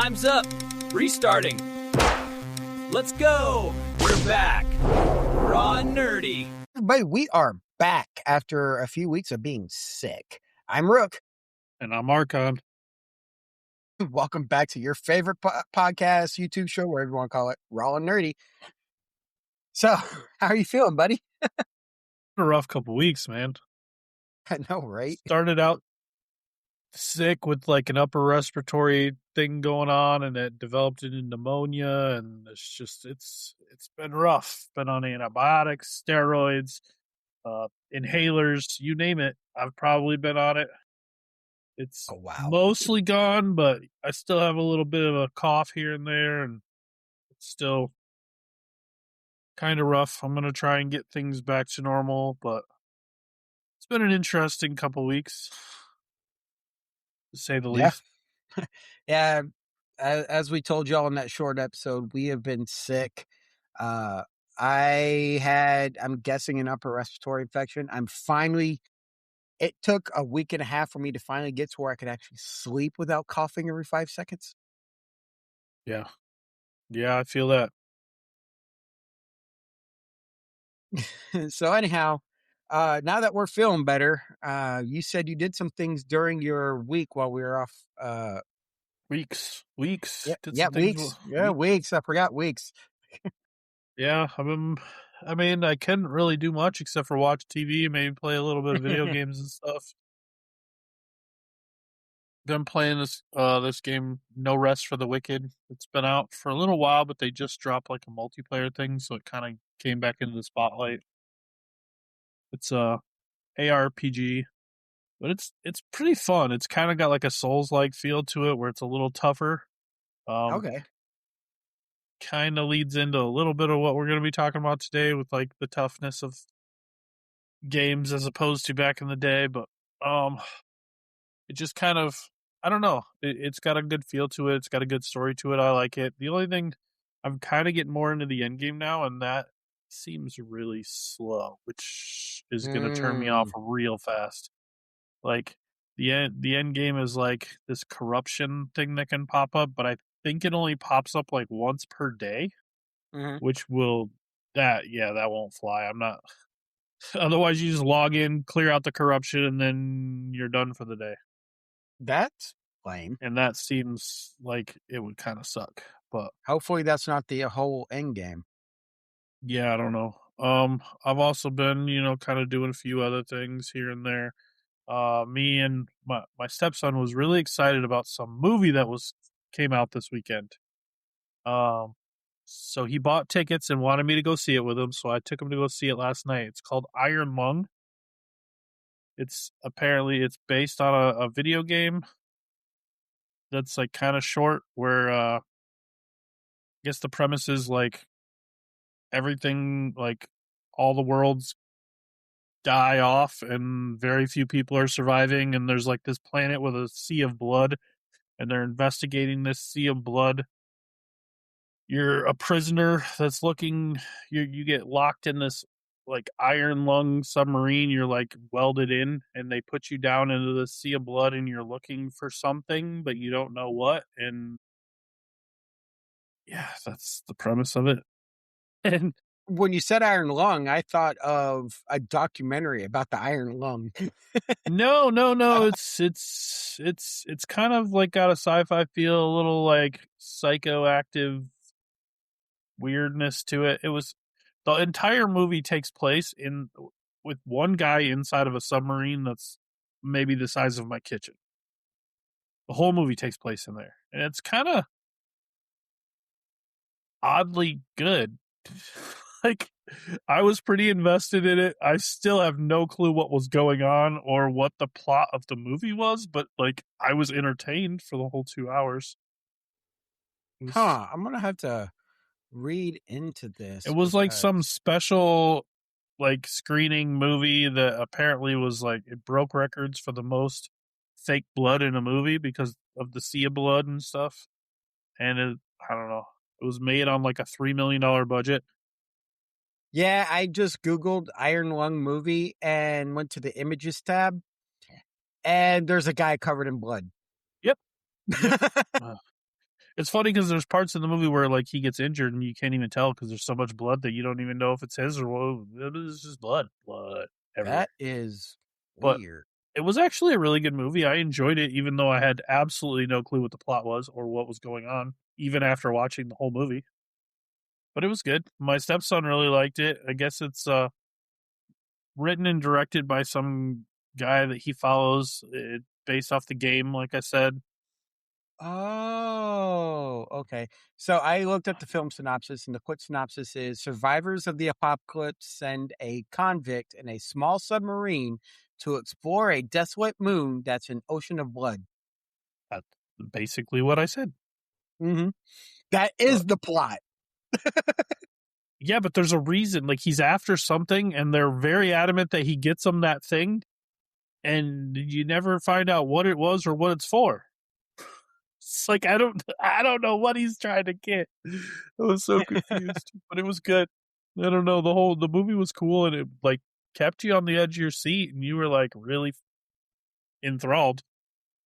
Time's up. Restarting. Let's go. We're back. Raw and nerdy. Everybody, we are back after a few weeks of being sick. I'm Rook. And I'm Archon. Welcome back to your favorite podcast, YouTube show, whatever you want to call it, Raw and Nerdy. So, how are you feeling, buddy? A rough couple weeks, man. I know, right? Started out sick with like an upper respiratory thing going on, and it developed into pneumonia, and it's been rough. Been on antibiotics, steroids, inhalers, you name it. I've probably been on it. It's mostly gone, but I still have a little bit of a cough here and there, and it's still kind of rough. I'm going to try and get things back to normal, but it's been an interesting couple weeks, to say the least. Yeah. As we told y'all in that short episode, we have been sick. I'm guessing, an upper respiratory infection. It took a week and a half for me to finally get to where I could actually sleep without coughing every 5 seconds. Yeah. Yeah, I feel that. So anyhow, now that we're feeling better, you said you did some things during your week while we were off. Weeks. Weeks. Yeah, weeks. I forgot weeks. Yeah, I couldn't really do much except for watch TV, maybe play a little bit of video games and stuff. Been playing this game, No Rest for the Wicked. It's been out for a little while, but they just dropped like a multiplayer thing, so it kind of came back into the spotlight. It's a ARPG, but it's pretty fun. It's kind of got like a Souls-like feel to it, where it's a little tougher. Okay. Kind of leads into a little bit of what we're going to be talking about today, with like the toughness of games as opposed to back in the day. But it just kind of, I don't know. It's got a good feel to it. It's got a good story to it. I like it. The only thing, I'm kind of getting more into the end game now, and that seems really slow, which is going to turn me off real fast. Like the end game is like this corruption thing that can pop up, but I think it only pops up like once per day, which that won't fly. I'm not. Otherwise, you just log in, clear out the corruption, and then you're done for the day. That's lame. And that seems like it would kind of suck. But hopefully, that's not the whole end game. Yeah, I don't know. I've also been, kind of doing a few other things here and there. Me and my stepson was really excited about some movie that came out this weekend. So he bought tickets and wanted me to go see it with him. So I took him to go see it last night. It's called Iron Lung. It's based on a video game that's like kind of short, where I guess the premise is like everything, like all the worlds die off and very few people are surviving, and there's like this planet with a sea of blood, and they're investigating this sea of blood. You're a prisoner that's you get locked in this like iron lung submarine. You're like welded in, and they put you down into the sea of blood, and you're looking for something, but you don't know what. And yeah, that's the premise of it. And when you said iron lung, I thought of a documentary about the iron lung. No. It's kind of like got a sci-fi feel, a little like psychoactive weirdness to it. The entire movie takes place with one guy inside of a submarine that's maybe the size of my kitchen. The whole movie takes place in there, and it's kind of oddly good. Like, I was pretty invested in it. I still have no clue what was going on or what the plot of the movie was, but like, I was entertained for the whole 2 hours. I'm gonna have to read into this. It was like some special like screening movie that apparently was like, it broke records for the most fake blood in a movie because of the sea of blood and stuff. And I don't know. It was made on like a $3 million budget. Yeah, I just Googled Iron Lung movie and went to the images tab, and there's a guy covered in blood. Yep. It's funny because there's parts in the movie where like he gets injured and you can't even tell because there's so much blood that you don't even know if it's his or well, it's just blood everywhere. That is But weird. it was actually a really good movie. I enjoyed it, even though I had absolutely no clue what the plot was or what was going on, even after watching the whole movie. But it was good. My stepson really liked it. I guess it's written and directed by some guy that he follows, based off the game, like I said. Oh, okay. So I looked up the film synopsis, and the quick synopsis is survivors of the apocalypse send a convict in a small submarine to explore a desolate moon that's an ocean of blood. That's basically what I said. Mm-hmm. That Uh, is the plot. yeah, but there's a reason. Like he's after something, and they're very adamant that he gets them that thing, and you never find out what it was or what it's for. It's like I don't know what he's trying to get. I was so confused, but it was good. I don't know, the movie was cool and it like kept you on the edge of your seat and you were like really enthralled.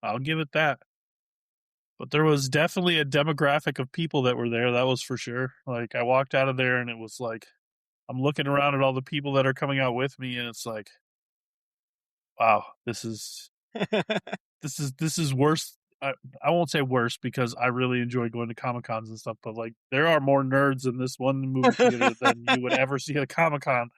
I'll give it that. But there was definitely a demographic of people that were there, that was for sure. Like I walked out of there and it was like I'm looking around at all the people that are coming out with me and it's like wow, this is worse. I won't say worse because I really enjoy going to Comic Cons and stuff, but like there are more nerds in this one movie theater than you would ever see at a Comic Con.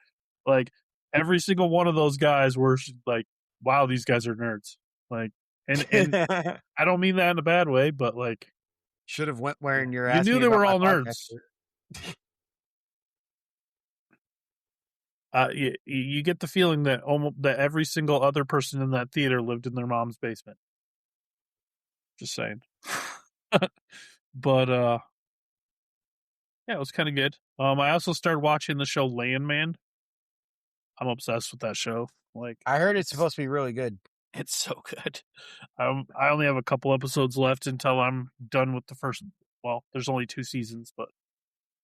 Like every single one of those guys were like, wow, these guys are nerds. Like, and I don't mean that in a bad way, but like Should have went wearing your you ask knew me they about were my all podcast nerds. shirt. You get the feeling that that every single other person in that theater lived in their mom's basement. Just saying. But yeah, it was kind of good. I also started watching the show Landman. I'm obsessed with that show. Like, I heard it's supposed to be really good. it's so good. I only have a couple episodes left until I'm done with the first. Well, there's only 2 seasons, but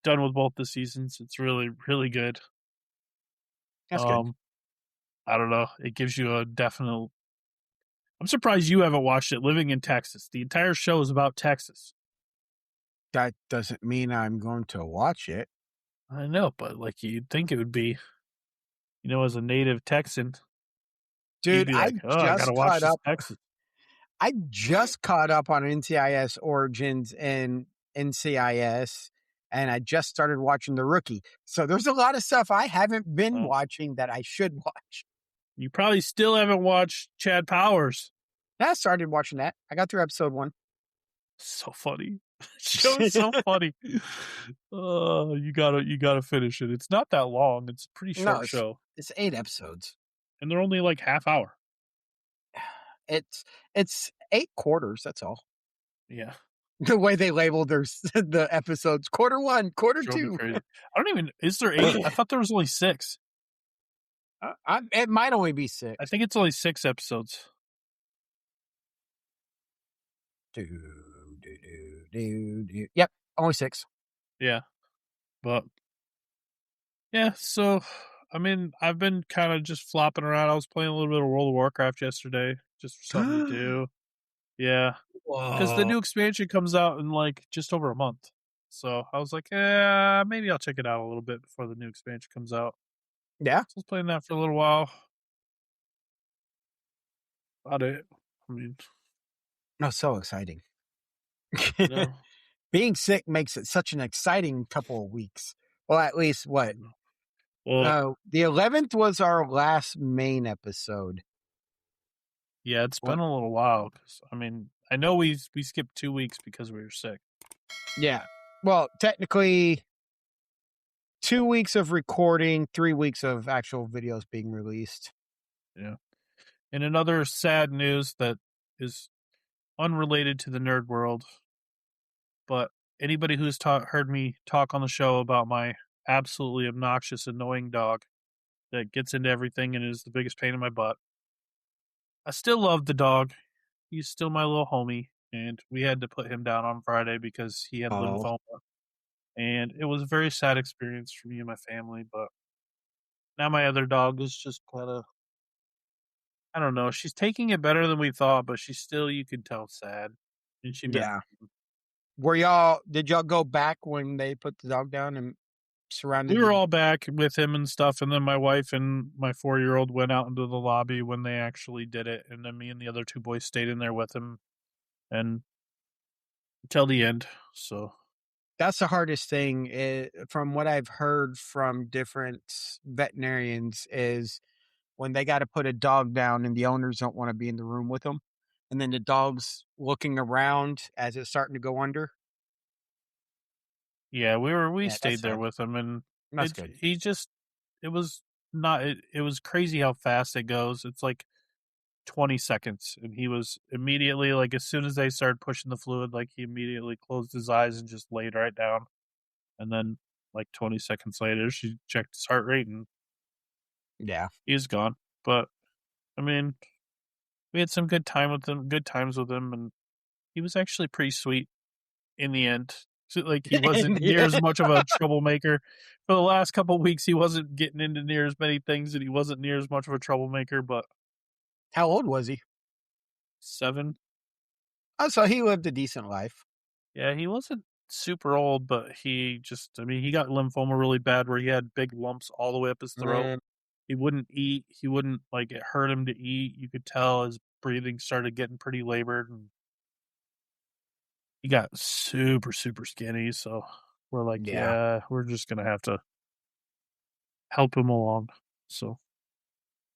done with both the seasons. It's really, really good. That's good. I don't know. It gives you a definite. I'm surprised you haven't watched it. Living in Texas, the entire show is about Texas. That doesn't mean I'm going to watch it. I know, but like you'd think it would be. As a native Texan, you'd Dude, be like, "Oh, I gotta watch this Texas." I just caught up on NCIS Origins and NCIS, and I just started watching The Rookie. So there's a lot of stuff I haven't been Oh, watching that I should watch. you probably still haven't watched Chad Powers. I started watching that. I got through episode 1. So funny. Show is so funny. Oh, you gotta finish it. It's not that long. It's a pretty No, short show, it's 8 episodes. and they're only like half hour. It's 8 quarters, that's all. Yeah, The way they labeled the episodes, quarter 1, quarter drove me 2. crazy. I don't even. Is there 8? I thought there was only 6. It might only be 6. I think it's only 6 episodes. Yep, only 6. Yeah, but yeah. So, I mean, I've been kind of just flopping around. I was playing a little bit of World of Warcraft yesterday, just for something to do. Yeah, because the Whoa. new expansion comes out in like just over a month. So I was like, maybe I'll check it out a little bit before the new expansion comes out. Yeah. So I was playing that for a little while. About it. I mean, Oh, so exciting. you know, Being sick makes it such an exciting couple of weeks. Well, at least what? well, The 11th was our last main episode. yeah, it's What? been a little while. 'Cause, I mean, I know we skipped 2 weeks because we were sick. Yeah. Well, technically 2 weeks of recording, 3 weeks of actual videos being released. Yeah. And another sad news that is unrelated to the nerd world, but anybody who's heard me talk on the show about my absolutely obnoxious, annoying dog that gets into everything and is the biggest pain in my butt. I still love the dog. He's still my little homie, and we had to put him down on Friday because he had lymphoma. And it was a very sad experience for me and my family, but now my other dog is just kind of, I don't know, she's taking it better than we thought, but she's still, you can tell, sad. And she Yeah. Did y'all go back when they put the dog down and surrounded We were the? all back with him and stuff, and then my wife and my 4-year-old went out into the lobby when they actually did it, and then me and the other 2 boys stayed in there with him and until the end. So That's the hardest thing, from what I've heard from different veterinarians, is when they got to put a dog down and the owners don't want to be in the room with them, and then the dog's looking around as it's starting to go under. yeah, we Yeah, that's stayed there tough. with him, and That's good. it was not it was crazy how fast it goes. It's like 20 seconds, and he was immediately, like, as soon as they started pushing the fluid, like, he immediately closed his eyes and just laid right down. And then, like, 20 seconds later, she checked his heart rate, and Yeah. he's gone. But I mean, we had some good times with him, and he was actually pretty sweet in the end. So, like, he wasn't near Yeah. as much of a troublemaker. For the last couple of weeks, he wasn't getting into near as many things, and he wasn't near as much of a troublemaker. But How old was he? 7, Oh, so he lived a decent life. yeah, he wasn't super old, but he got lymphoma really bad, where he had big lumps all the way up his throat. Mm, He wouldn't eat. He wouldn't, like, it hurt him to eat. You could tell his breathing started getting pretty labored, and he got super, super skinny. So we're like, yeah. yeah, we're just going to have to help him along. So,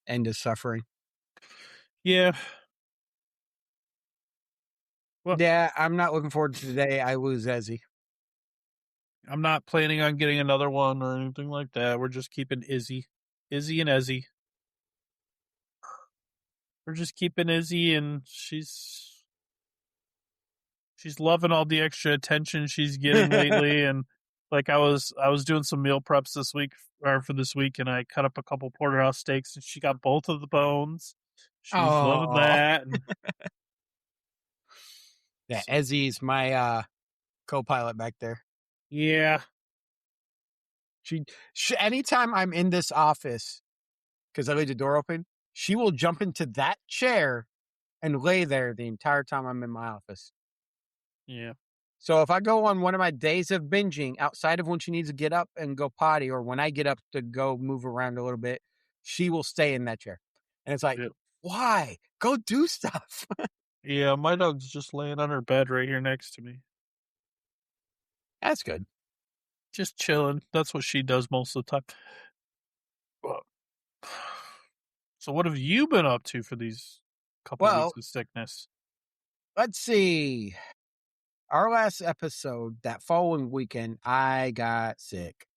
End of suffering. yeah. Well, Yeah, I'm not looking forward to the day I lose Ezzy. I'm not planning on getting another one or anything like that. We're just keeping Izzy and Ezzy. We're just keeping Izzy, and she's loving all the extra attention she's getting lately. And, like, I was doing some meal preps this week, or for this week, and I cut up a couple porterhouse steaks, and she got both of the bones. She's loving Oh, that. And yeah. so, Ezzy's my co-pilot back there. yeah, She anytime I'm in this office, because I leave the door open, she will jump into that chair and lay there the entire time I'm in my office. yeah, So if I go on one of my days of binging outside of when she needs to get up and go potty, or when I get up to go move around a little bit, she will stay in that chair. And it's like, yeah. why? Go do stuff. Yeah, my dog's just laying on her bed right here next to me, That's good. just chilling. That's what she does most of the time. Well, so what have you been up to for these couple Well, weeks of sickness? let's see. Our last episode, that following weekend, I got sick.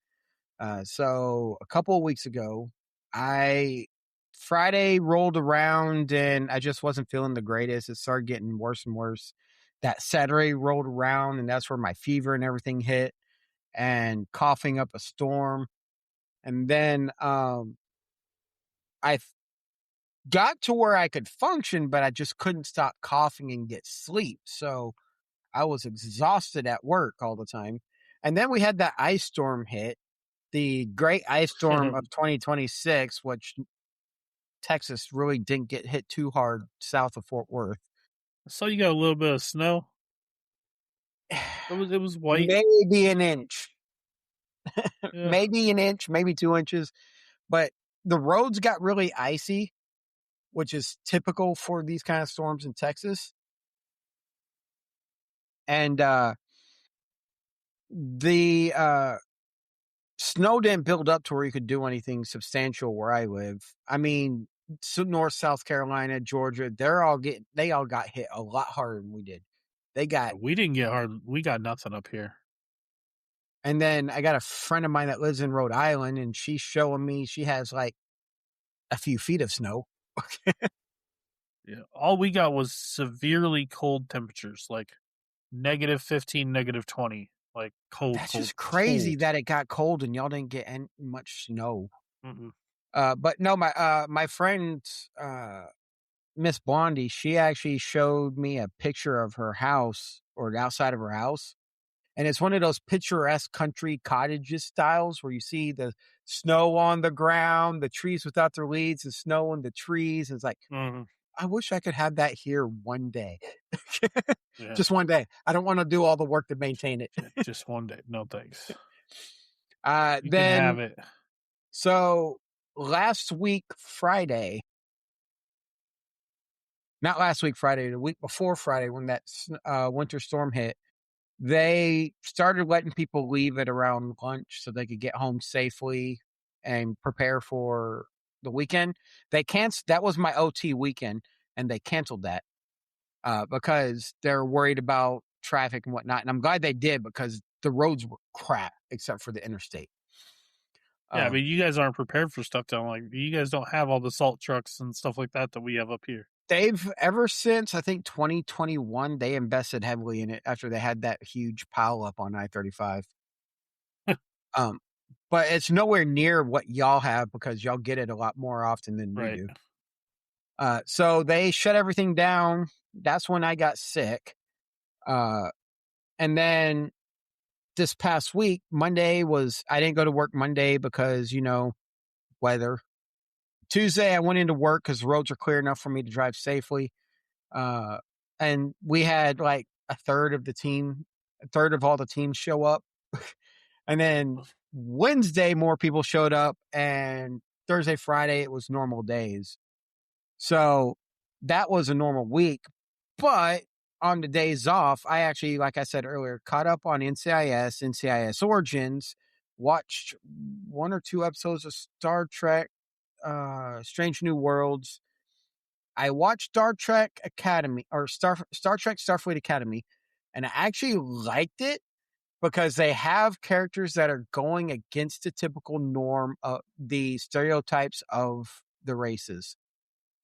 So a couple of weeks ago, Friday rolled around and I just wasn't feeling the greatest. It started getting worse and worse. That Saturday rolled around, and that's where my fever and everything hit, and coughing up a storm. And then I got to where I could function, but I just couldn't stop coughing and get sleep. So I was exhausted at work all the time. And then we had that ice storm hit, the great ice storm of 2026, which Texas really didn't get hit too hard south of Fort Worth. So you got a little bit of snow. It was white. Maybe an inch. Yeah. Maybe an inch, maybe 2 inches. But the roads got really icy, which is typical for these kind of storms in Texas. And the snow didn't build up to where you could do anything substantial where I live. I mean, North South Carolina, Georgia, they all got hit a lot harder than we did. We didn't get hard. We got nothing up here. And then I got a friend of mine that lives in Rhode Island, and she's showing me she has like a few feet of snow. Yeah, all we got was severely cold temperatures, like -15, -20, like cold. That's cold, just crazy cold. that it got cold and y'all didn't get much snow. Mm-mm. But no, my friend Miss Blondie, she actually showed me a picture of her house, or the outside of her house. And it's one of those picturesque country cottages styles where you see the snow on the ground, the trees without their leaves, the snow on the trees. It's like, Mm-hmm. I wish I could have that here one day. Yeah, Just one day. I don't want to do all the work to maintain it. just one day. No thanks. You can Then, have it. so last week, Friday, not last week, Friday, the week before Friday, when that winter storm hit, they started letting people leave at around lunch so they could get home safely and prepare for the weekend. They canceled. That was my OT weekend, and they canceled that because they're worried about traffic and whatnot. And I'm glad they did because the roads were crap except for the interstate. Yeah, I mean, you guys aren't prepared for stuff down like you guys don't have all the salt trucks and stuff like that we have up here. They've ever since I think 2021 they invested heavily in it after they had that huge pile up on I-35. um, but it's nowhere near what y'all have because y'all get it a lot more often than we Right. do. So they shut everything down. That's when I got sick. And then this past week, Monday I didn't go to work Monday because, weather. Tuesday, I went into work because the roads are clear enough for me to drive safely. And we had like a third of all the teams show up. And then Wednesday, more people showed up. And Thursday, Friday, it was normal days. So that was a normal week. But on the days off, I actually, like I said earlier, caught up on NCIS Origins, watched 1 or 2 episodes of Star Trek, Strange New Worlds. I watched Star Trek Academy or Star Trek Starfleet Academy, and I actually liked it because they have characters that are going against the typical norm of the stereotypes of the races.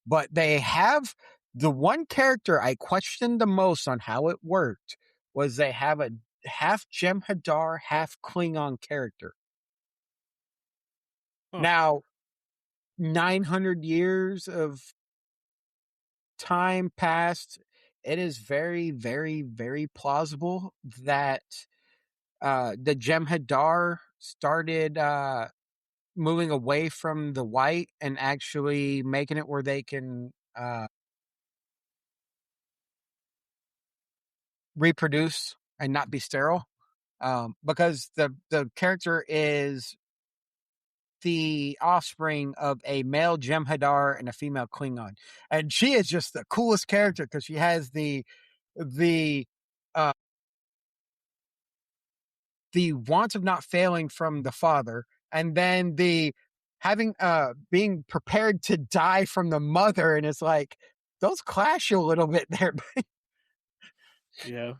But they have the one character I questioned the most on how it worked was they have a half Jem'Hadar, half Klingon character. Huh. Now, 900 years of time passed. It is very, very, very plausible that the Jem'Hadar started moving away from the white and actually making it where they can reproduce and not be sterile. Because the character is the offspring of a male Jem'Hadar and a female Klingon, and she is just the coolest character because she has the uh, the want of not failing from the father, and then the having being prepared to die from the mother, and it's like those clash a little bit there. Yeah.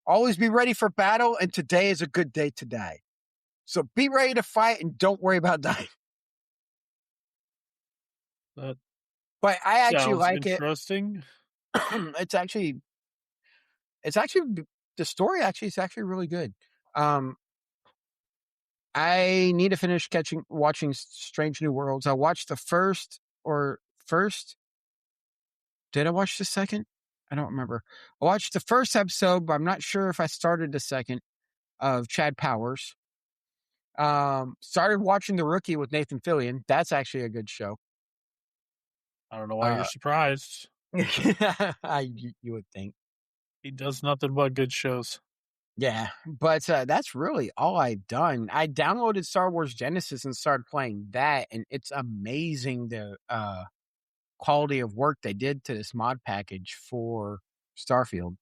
Always be ready for battle, and today is a good day to die. So be ready to fight and don't worry about dying. That But I actually sounds like it. interesting. It's actually the story actually is actually really good. I need to finish watching Strange New Worlds. I watched the first. Did I watch the second? I don't remember. I watched the first episode, but I'm not sure if I started the second of Chad Powers. Started watching The Rookie with Nathan Fillion. That's actually a good show. I don't know why you're surprised. You would think. He does nothing but good shows. Yeah, but that's really all I've done. I downloaded Star Wars Genesis and started playing that, and it's amazing the quality of work they did to this mod package for Starfield.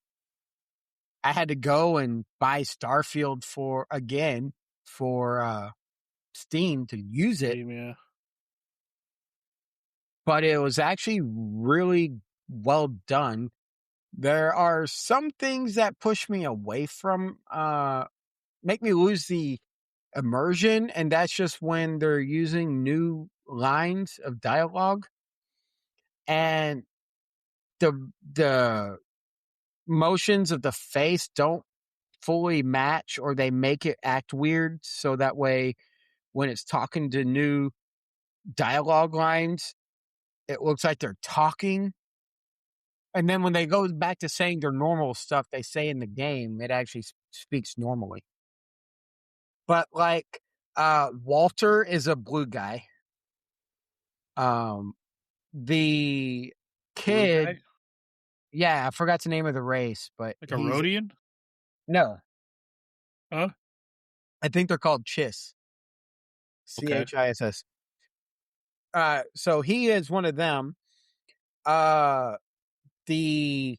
I had to go and buy Starfield for Steam to use it, Yeah. but it was actually really well done. There are some things that push me away from make me lose the immersion, and that's just when they're using new lines of dialogue and the motions of the face don't fully match, or they make it act weird, so that way when it's talking to new dialogue lines it looks like they're talking, and then when they go back to saying their normal stuff they say in the game, it actually speaks normally. But like Walter is a blue guy. the Blue kid, guy? yeah, I forgot the name of the race, but Like a he's Rhodian? no, Huh? I think they're called Chiss, Okay. Chiss. So he is one of them. Uh, the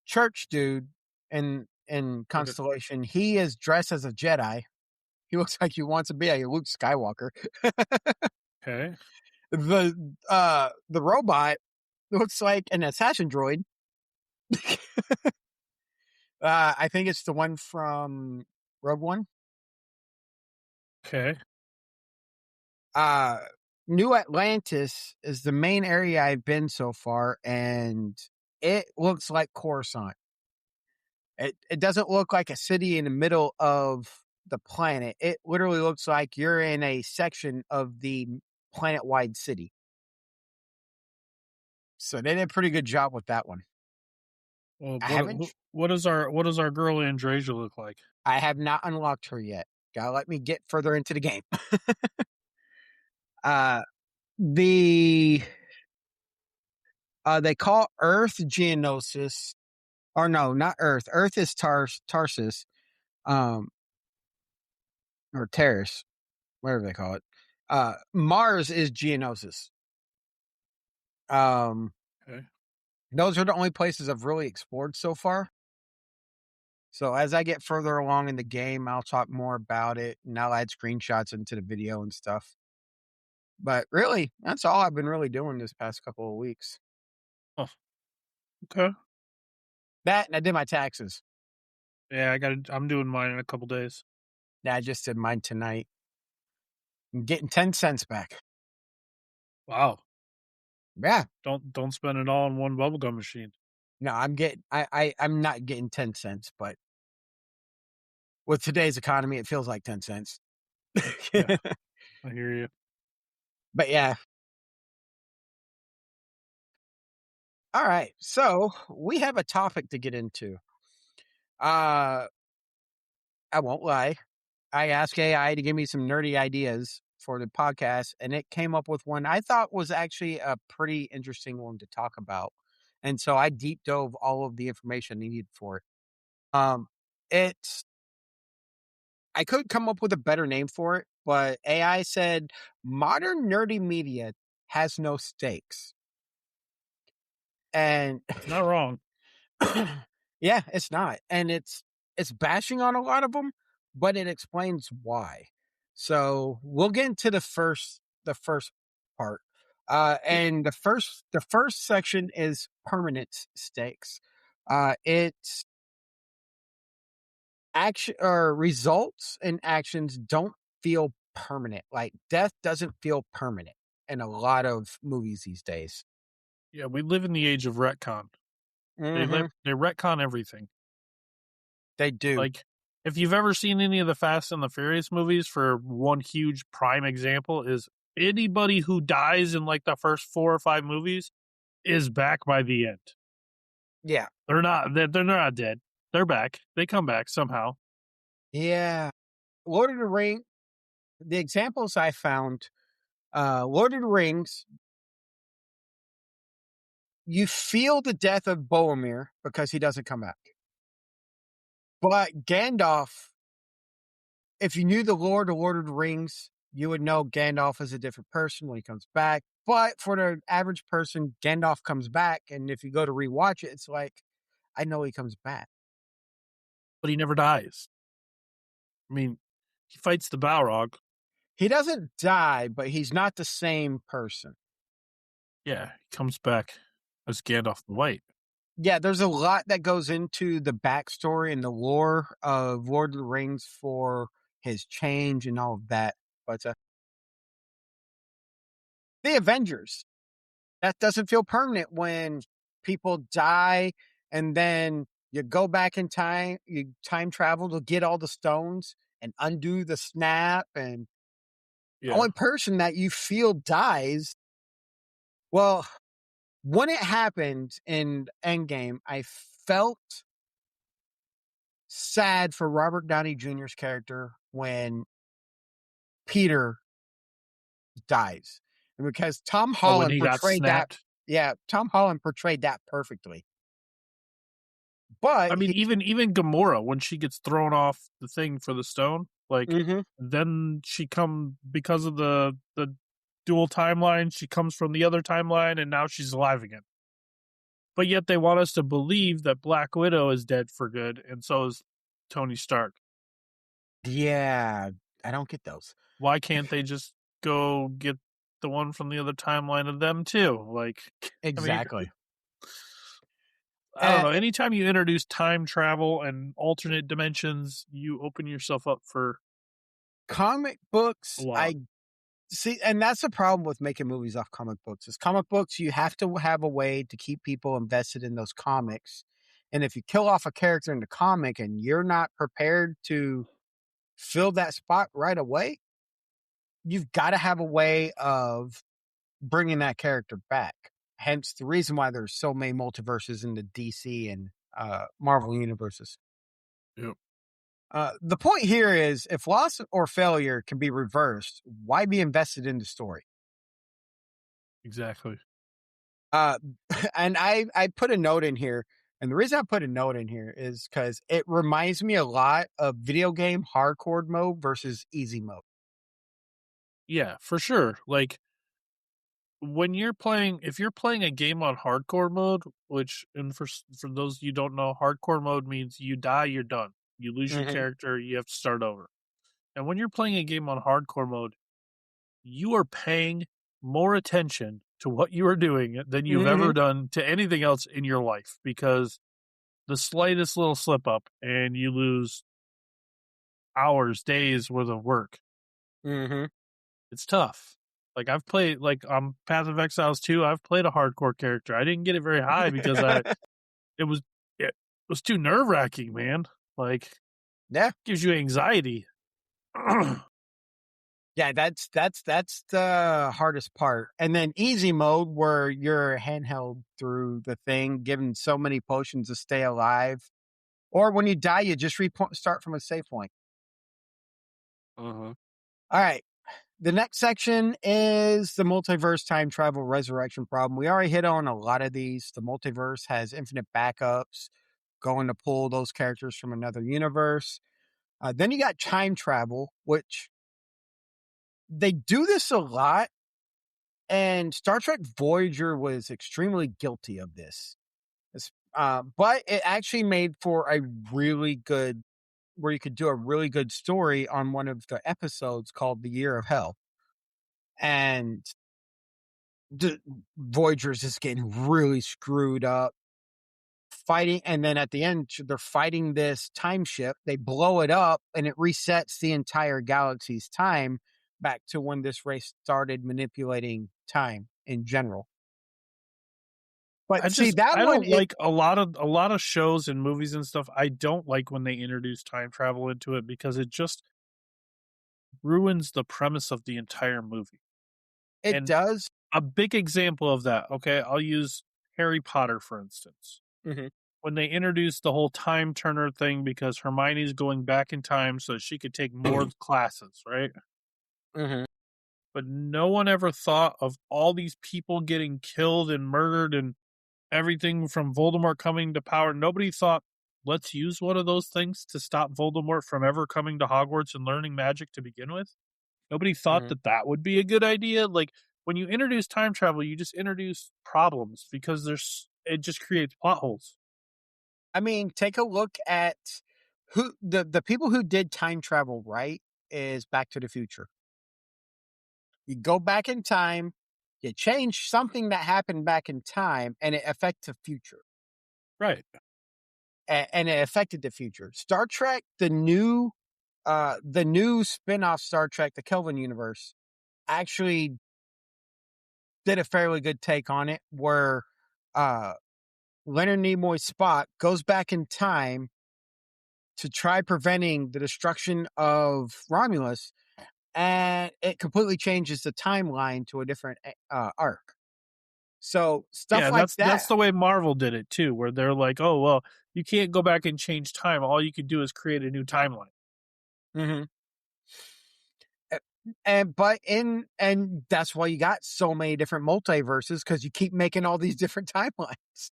church dude in Okay. Constellation, he is dressed as a Jedi. He looks like he wants to be a Luke Skywalker. Okay. The robot looks like an assassin droid. I think it's the one from Rogue One. Okay. Uh, New Atlantis is the main area I've been so far, and it looks like Coruscant. It doesn't look like a city in the middle of the planet. It literally looks like you're in a section of the planet-wide city. So they did a pretty good job with that one. Well, I haven't. what does our girl Andresia look like? I have not unlocked her yet. Gotta let me get further into the game. uh, the They call Earth Geonosis, or no, not Earth. Earth is Tarsus, um, or Terrace, whatever they call it. Mars is Geonosis. Um, Okay. those are the only places I've really explored so far. So as I get further along in the game, I'll talk more about it, and I'll add screenshots into the video and stuff. But really, that's all I've been really doing this past couple of weeks. Oh. Okay. That, and I did my taxes. Yeah, I'm doing mine in a couple days. Yeah, I just did mine tonight. I'm getting 10 cents back. Wow. Yeah. Don't spend it all in one bubblegum machine. No, I'm not getting 10 cents, but with today's economy, it feels like 10 cents. Yeah, I hear you. But yeah. All right. So we have a topic to get into. I won't lie. I asked AI to give me some nerdy ideas for the podcast, and it came up with one I thought was actually a pretty interesting one to talk about. And so I deep dove all of the information needed for it. It's I could come up with a better name for it, but AI said modern nerdy media has no stakes. And It's not wrong. yeah, it's not. And it's bashing on a lot of them, but it explains why. So we'll get into the first part. And the first section is permanent stakes. It's action or results and actions don't feel permanent. Like death doesn't feel permanent in a lot of movies these days. Yeah, we live in the age of retcon. Mm-hmm. They retcon everything. They do. Like, if you've ever seen any of the Fast and the Furious movies, for one huge prime example is anybody who dies in like the first 4 or 5 movies is back by the end. Yeah. They're not dead. They're back. They come back somehow. Yeah. Lord of the Rings, the examples I found, Lord of the Rings, you feel the death of Boromir because he doesn't come back. But Gandalf, if you knew the Lord of the Rings, you would know Gandalf is a different person when he comes back. But for the average person, Gandalf comes back, and if you go to rewatch it, it's like, I know he comes back. But he never dies. I mean, he fights the Balrog. He doesn't die, but he's not the same person. Yeah, he comes back as Gandalf the White. Yeah, there's a lot that goes into the backstory and the lore of Lord of the Rings for his change and all of that. But the Avengers, that doesn't feel permanent when people die and then you go back in time, you time travel to get all the stones and undo the snap. And the Yeah. only person that you feel dies, well, when it happened in Endgame, I felt sad for Robert Downey Jr.'s character when Peter dies. And because Tom Oh, when Holland he got portrayed that, snapped. yeah, Tom Holland portrayed that perfectly. But I mean, even Gamora, when she gets thrown off the thing for the stone, like then she because of the dual timeline, she comes from the other timeline, and now she's alive again. But yet they want us to believe that Black Widow is dead for good, and so is Tony Stark. yeah, I don't get those. Why can't they just go get the one from the other timeline of them too? Like, Exactly. I don't know. Anytime you introduce time travel and alternate dimensions, you open yourself up for comic books. a lot. I see, and that's the problem with making movies off comic books. Is comic books, you have to have a way to keep people invested in those comics. And if you kill off a character in the comic and you're not prepared to fill that spot right away, you've got to have a way of bringing that character back. Hence the reason why there's so many multiverses in the DC and Marvel universes. Yep. The point here is, if loss or failure can be reversed, why be invested in the story? Exactly. And I put a note in here, and the reason I put a note in here is because it reminds me a lot of video game hardcore mode versus easy mode. Yeah, for sure. Like, when you're playing, if you're playing a game on hardcore mode, which, and for those you don't know, hardcore mode means you die, you're done. You lose your character, you have to start over. And when you're playing a game on hardcore mode, you are paying more attention to what you are doing than you've ever done to anything else in your life, because the slightest little slip up and you lose hours, days worth of work. It's tough. Like, I've played, like, on Path of Exiles 2, I've played a hardcore character. I didn't get it very high because it was too nerve-wracking, man. Like, yeah, gives you anxiety. Yeah, that's the hardest part. And then easy mode, where you're handheld through the thing, given so many potions to stay alive. Or when you die, you just start from a save point. All right. The next section is the multiverse time travel resurrection problem. We already hit on a lot of these. The multiverse has infinite backups, going to pull those characters from another universe. Then you got time travel, which they do this a lot. And Star Trek Voyager was extremely guilty of this. But it actually made for a really good, where you could do a really good story on one of the episodes called The Year of Hell. And the Voyager's just getting really screwed up, fighting. And then at the end, they're fighting this time ship. They blow it up, and it resets the entire galaxy's time back to when this race started manipulating time in general. But I don't like a lot of shows and movies and stuff. I don't like when they introduce time travel into it, because it just ruins the premise of the entire movie. It does. A big example of that, okay, I'll use Harry Potter, for instance. When they introduced the whole time turner thing, because Hermione's going back in time so she could take more classes, right? But no one ever thought of all these people getting killed and murdered and everything from Voldemort coming to power. Nobody thought, let's use one of those things to stop Voldemort from ever coming to Hogwarts and learning magic to begin with. Nobody thought that would be a good idea. Like, when you introduce time travel, you just introduce problems, because it just creates plot holes. I mean, take a look at who the people who did time travel right is Back to the Future. You go back in time, you change something that happened back in time, and it affects the future. Right. And it affected the future. Star Trek, the new spin-off Star Trek, the Kelvin universe, actually did a fairly good take on it, where Leonard Nimoy's Spock goes back in time to try preventing the destruction of Romulus, and it completely changes the timeline to a different arc. So stuff like that. That's the way Marvel did it too, where they're like, oh, well, you can't go back and change time. All you could do is create a new timeline. And that's why you got so many different multiverses, because you keep making all these different timelines.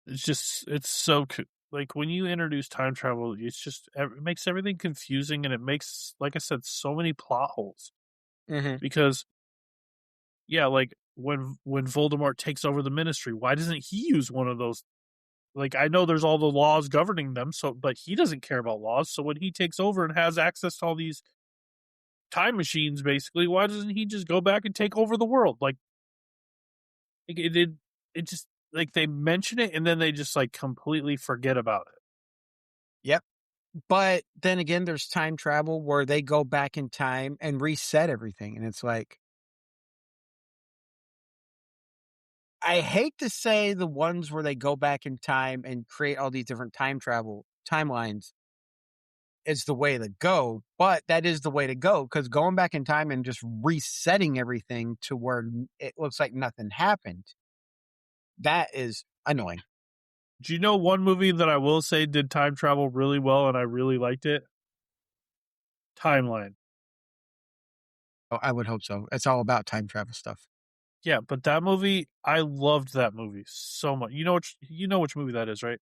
It's so like when you introduce time travel, it makes everything confusing, and it makes, like I said, so many plot holes. Mm-hmm. Because yeah, like when Voldemort takes over the Ministry, why doesn't he use one of those? Like, I know there's all the laws governing them, but he doesn't care about laws. So when he takes over and has access to all these time machines, basically, why doesn't he just go back and take over the world? Like, it just, like, they mention it and then they just like completely forget about it. Yep. But then again, there's time travel where they go back in time and reset everything. And it's like, I hate to say the ones where they go back in time and create all these different time travel timelines is the way to go, but that is the way to go, because going back in time and just resetting everything to where it looks like nothing happened, that is annoying. Do you know one movie that I will say did time travel really well and I really liked it? Timeline. Oh, I would hope so. It's all about time travel stuff. Yeah, but that movie, I loved that movie so much. You know which movie that is, right?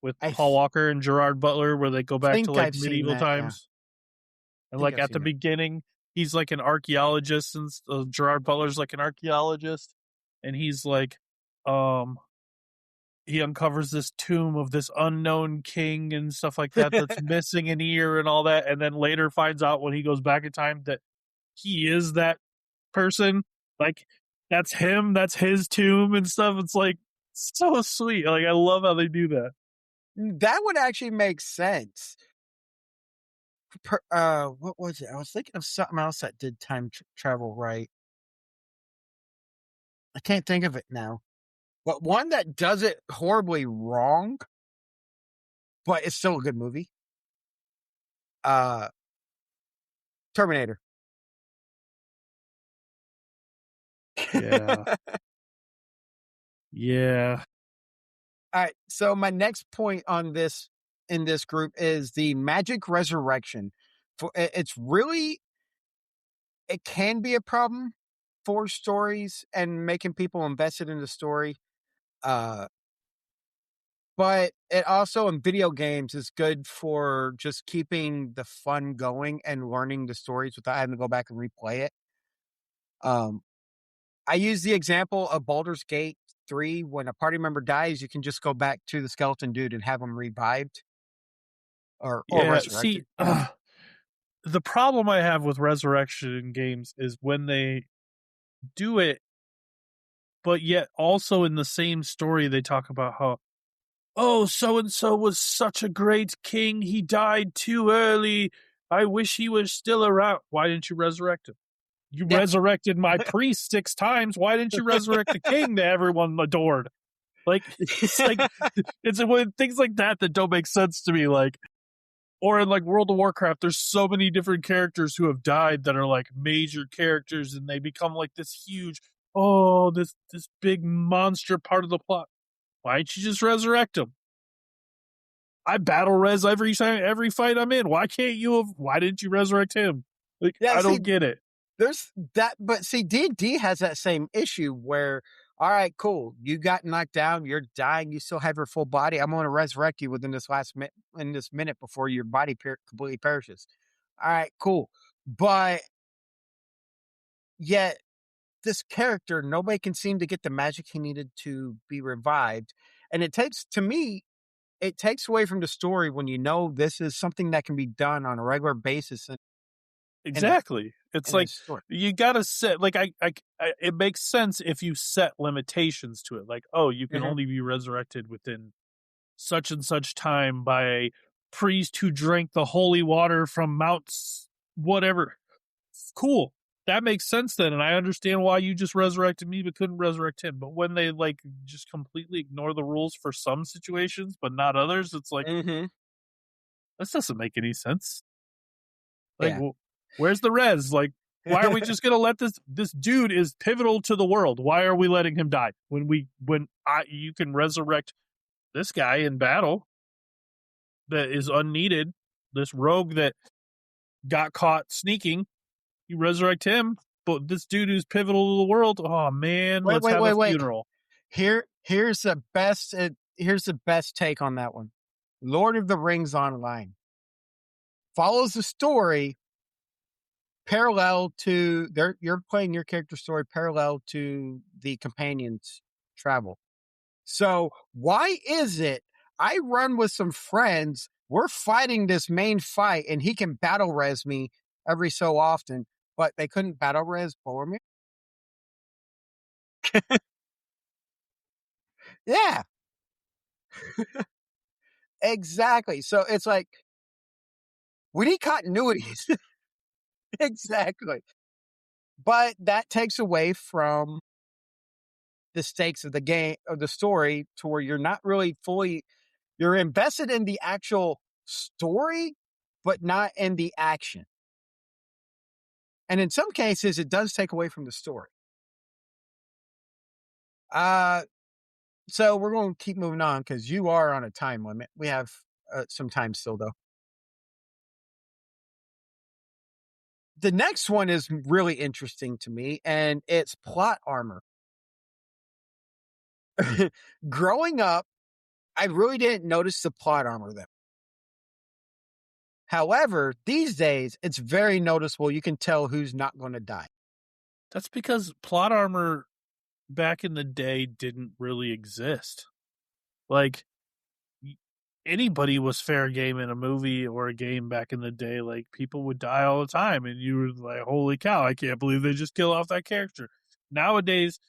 With I Paul Walker and Gerard Butler, where they go back to think like I've seen medieval that. Yeah, times. I And think like I've at the seen that. beginning, he's like an archaeologist, and Gerard Butler's like an archaeologist, and he's like, um, he uncovers this tomb of this unknown king and stuff like that that's missing an ear and all that, and then later finds out when he goes back in time that he is that person. Like, that's him, that's his tomb and stuff. It's like so sweet. Like, I love how they do that. That would actually make sense. What was it? I was thinking of something else that did time travel right. I can't think of it now. But one that does it horribly wrong, but it's still a good movie. Terminator. Yeah. Yeah. All right. So my next point on this in this group is the magic resurrection. It's really, it can be a problem for stories and making people invested in the story. Uh, but it also in video games is good for just keeping the fun going and learning the stories without having to go back and replay it. Um, I use the example of Baldur's Gate 3. When a party member dies, you can just go back to the skeleton dude and have him revived or Yeah. resurrected. See, the problem I have with resurrection games is when they do it, but yet also in the same story they talk about how, oh, so and so was such a great king, he died too early, I wish he was still around. Why didn't you resurrect him? You Yeah. resurrected my priest 6 times. Why didn't you resurrect the king that everyone adored? Like, it's like, it's when things like that don't make sense to me. Like, or in like World of Warcraft, there's so many different characters who have died that are like major characters, and they become like this huge, this big monster part of the plot. Why didn't you just resurrect him? I battle res every fight I'm in. Why didn't you resurrect him? Like, Yeah, I see, don't get it. there's that, but see, D&D has that same issue where, all right, cool, you got knocked down, you're dying, you still have your full body. I'm going to resurrect you within this minute before your body completely perishes. All right, cool, but yet this character, nobody can seem to get the magic he needed to be revived, and it takes away from the story when you know this is something that can be done on a regular basis Exactly. It's in a like story. you gotta set, like, I it makes sense if you set limitations to it. Like, oh, you can Mhm. only be resurrected within such and such time by a priest who drank the holy water from whatever. Cool. That makes sense then, and I understand why you just resurrected me but couldn't resurrect him. But when they like just completely ignore the rules for some situations but not others, it's like, Mhm. this doesn't make any sense. Like, Yeah. where's the res? Like, why are we just gonna let this dude is pivotal to the world? Why are we letting him die when you can resurrect this guy in battle that is unneeded? This rogue that got caught sneaking. You resurrect him, but this dude who's pivotal to the world, oh man, let's have a funeral. Here's the best take on that one. Lord of the Rings Online follows the story parallel to you're playing your character story parallel to the companion's travel. So why is it I run with some friends, we're fighting this main fight, and he can battle res me every so often, but they couldn't battle res Boromir? Yeah, exactly. So it's like we need continuities. Exactly. But that takes away from the stakes of the game, of the story, to where you're not really fully, you're invested in the actual story, but not in the action. And in some cases, it does take away from the story. So we're going to keep moving on because you are on a time limit. We have some time still, though. The next one is really interesting to me, and it's plot armor. Growing up, I really didn't notice the plot armor then. However, these days, it's very noticeable. You can tell who's not going to die. That's because plot armor back in the day didn't really exist. Like, anybody was fair game in a movie or a game back in the day. Like, people would die all the time, and you were like, holy cow, I can't believe they just kill off that character. Nowadays,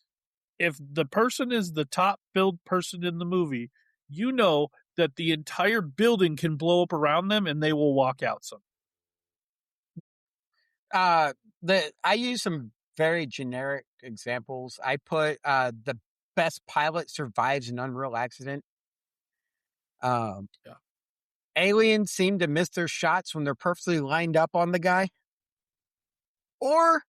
if the person is the top billed person in the movie, you know that the entire building can blow up around them and they will walk out some. I use some very generic examples. I put the best pilot survives an unreal accident. Yeah. Aliens seem to miss their shots when they're perfectly lined up on the guy. Or,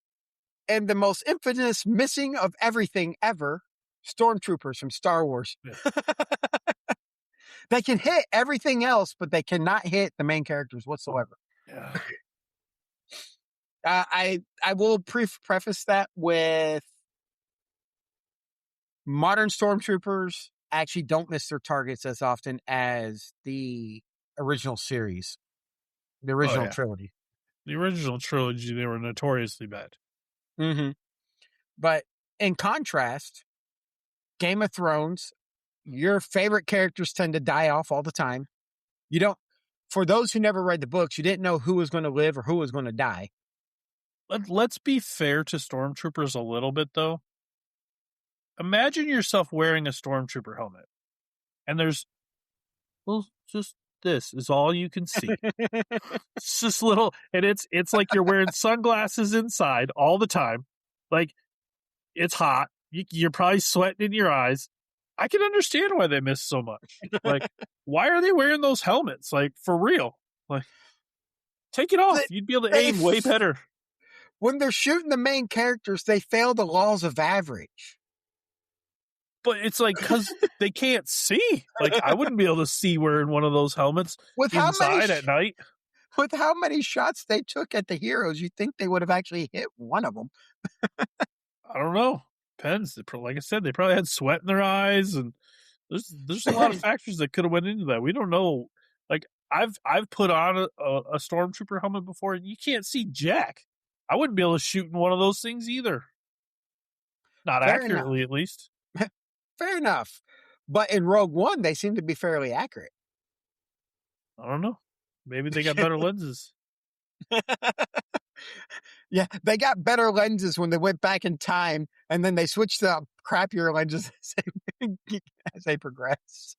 and the most infamous missing of everything ever, stormtroopers from Star Wars. Yeah. They can hit everything else, but they cannot hit the main characters whatsoever. Yeah. I will preface that with modern stormtroopers actually don't miss their targets as often as the original series, the original trilogy. The original trilogy, they were notoriously bad. Mm-hmm. But in contrast, Game of Thrones, your favorite characters tend to die off all the time. You don't, for those who never read the books, you didn't know who was going to live or who was going to die. Let's be fair to stormtroopers a little bit, though. Imagine yourself wearing a stormtrooper helmet, and there's, well, just this is all you can see. It's just little, and it's like you're wearing sunglasses inside all the time. Like, it's hot. You're probably sweating in your eyes. I can understand why they miss so much. Like, why are they wearing those helmets? Like, for real. Like, take it off. You'd be able to aim way better. When they're shooting the main characters, they fail the laws of average. But it's like, because they can't see. Like, I wouldn't be able to see wearing one of those helmets inside at night. With how many shots they took at the heroes, you'd think they would have actually hit one of them. I don't know. Depends. Like I said, they probably had sweat in their eyes, and there's a lot of factors that could have went into that. We don't know. Like, I've put on a stormtrooper helmet before, and you can't see jack. I wouldn't be able to shoot in one of those things either. Not Fair accurately, enough. At least. Fair enough. But in Rogue One, they seem to be fairly accurate. I don't know. Maybe they got better lenses. Yeah, they got better lenses when they went back in time, and then they switched to crappier lenses as they progress.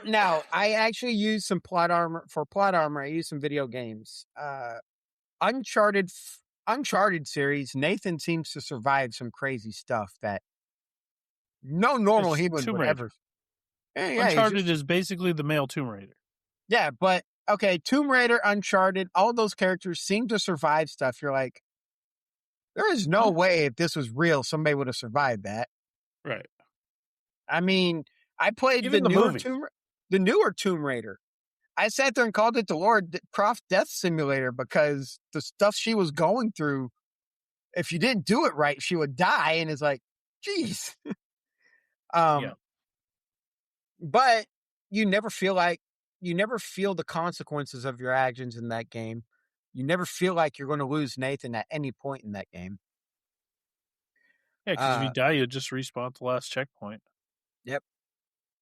Now, I actually use some plot armor. For plot armor, I use some video games. Uncharted series, Nathan seems to survive some crazy stuff that no normal human would ever. Yeah, Uncharted is basically the male Tomb Raider. Yeah, but okay, Tomb Raider, Uncharted, all of those characters seem to survive stuff. You're like, there is no way if this was real, somebody would have survived that. Right. I mean, I played the newer Tomb Raider. I sat there and called it the Lord Croft Death Simulator because the stuff she was going through, if you didn't do it right, she would die. And it's like, geez. Yeah. But you never feel the consequences of your actions in that game. You never feel like you're going to lose Nathan at any point in that game. Yeah, because if you die, you just respawn at the last checkpoint. Yep.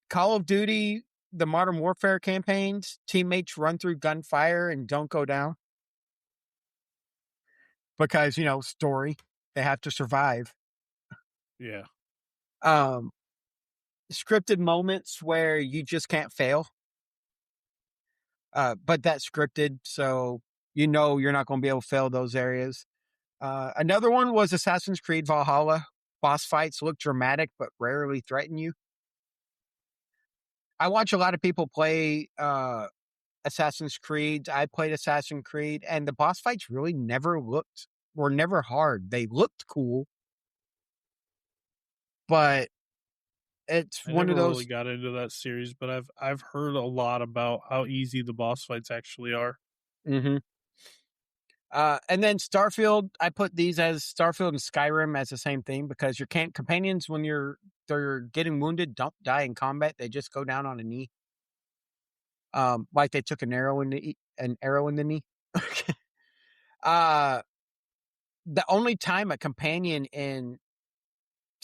Call of Duty, the Modern Warfare campaigns, teammates run through gunfire and don't go down. Because, story. They have to survive. Yeah. Scripted moments where you just can't fail. But that's scripted, so you're not going to be able to fail those areas. Another one was Assassin's Creed Valhalla. Boss fights look dramatic, but rarely threaten you. I watch a lot of people play Assassin's Creed. I played Assassin's Creed, and the boss fights really were never hard. They looked cool, but it's I one of never those. really got into that series, but I've heard a lot about how easy the boss fights actually are. Mm-hmm. And then Starfield, I put these as Starfield and Skyrim as the same thing because your companions, when they're getting wounded, don't die in combat. They just go down on a knee. Like they took an arrow in the knee. The only time a companion in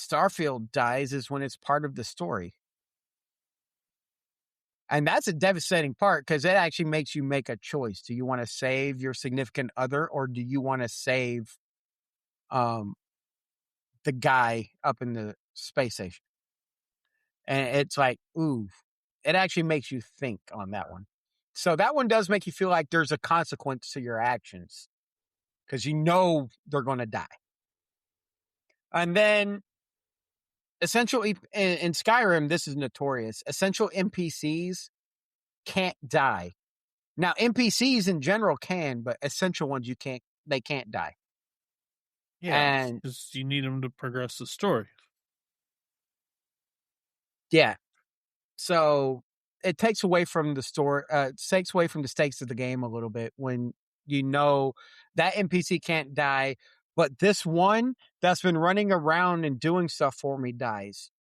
Starfield dies is when it's part of the story. And that's a devastating part because it actually makes you make a choice. Do you want to save your significant other or do you want to save the guy up in the space station? And it's like, ooh, it actually makes you think on that one. So that one does make you feel like there's a consequence to your actions because they're going to die. And then essentially in Skyrim, this is notorious. Essential NPCs can't die. Now, NPCs in general can, but essential ones they can't die. Yeah, because you need them to progress the story. Yeah. So it takes away from the story, takes away from the stakes of the game a little bit when that NPC can't die, but this one that's been running around and doing stuff for me dies.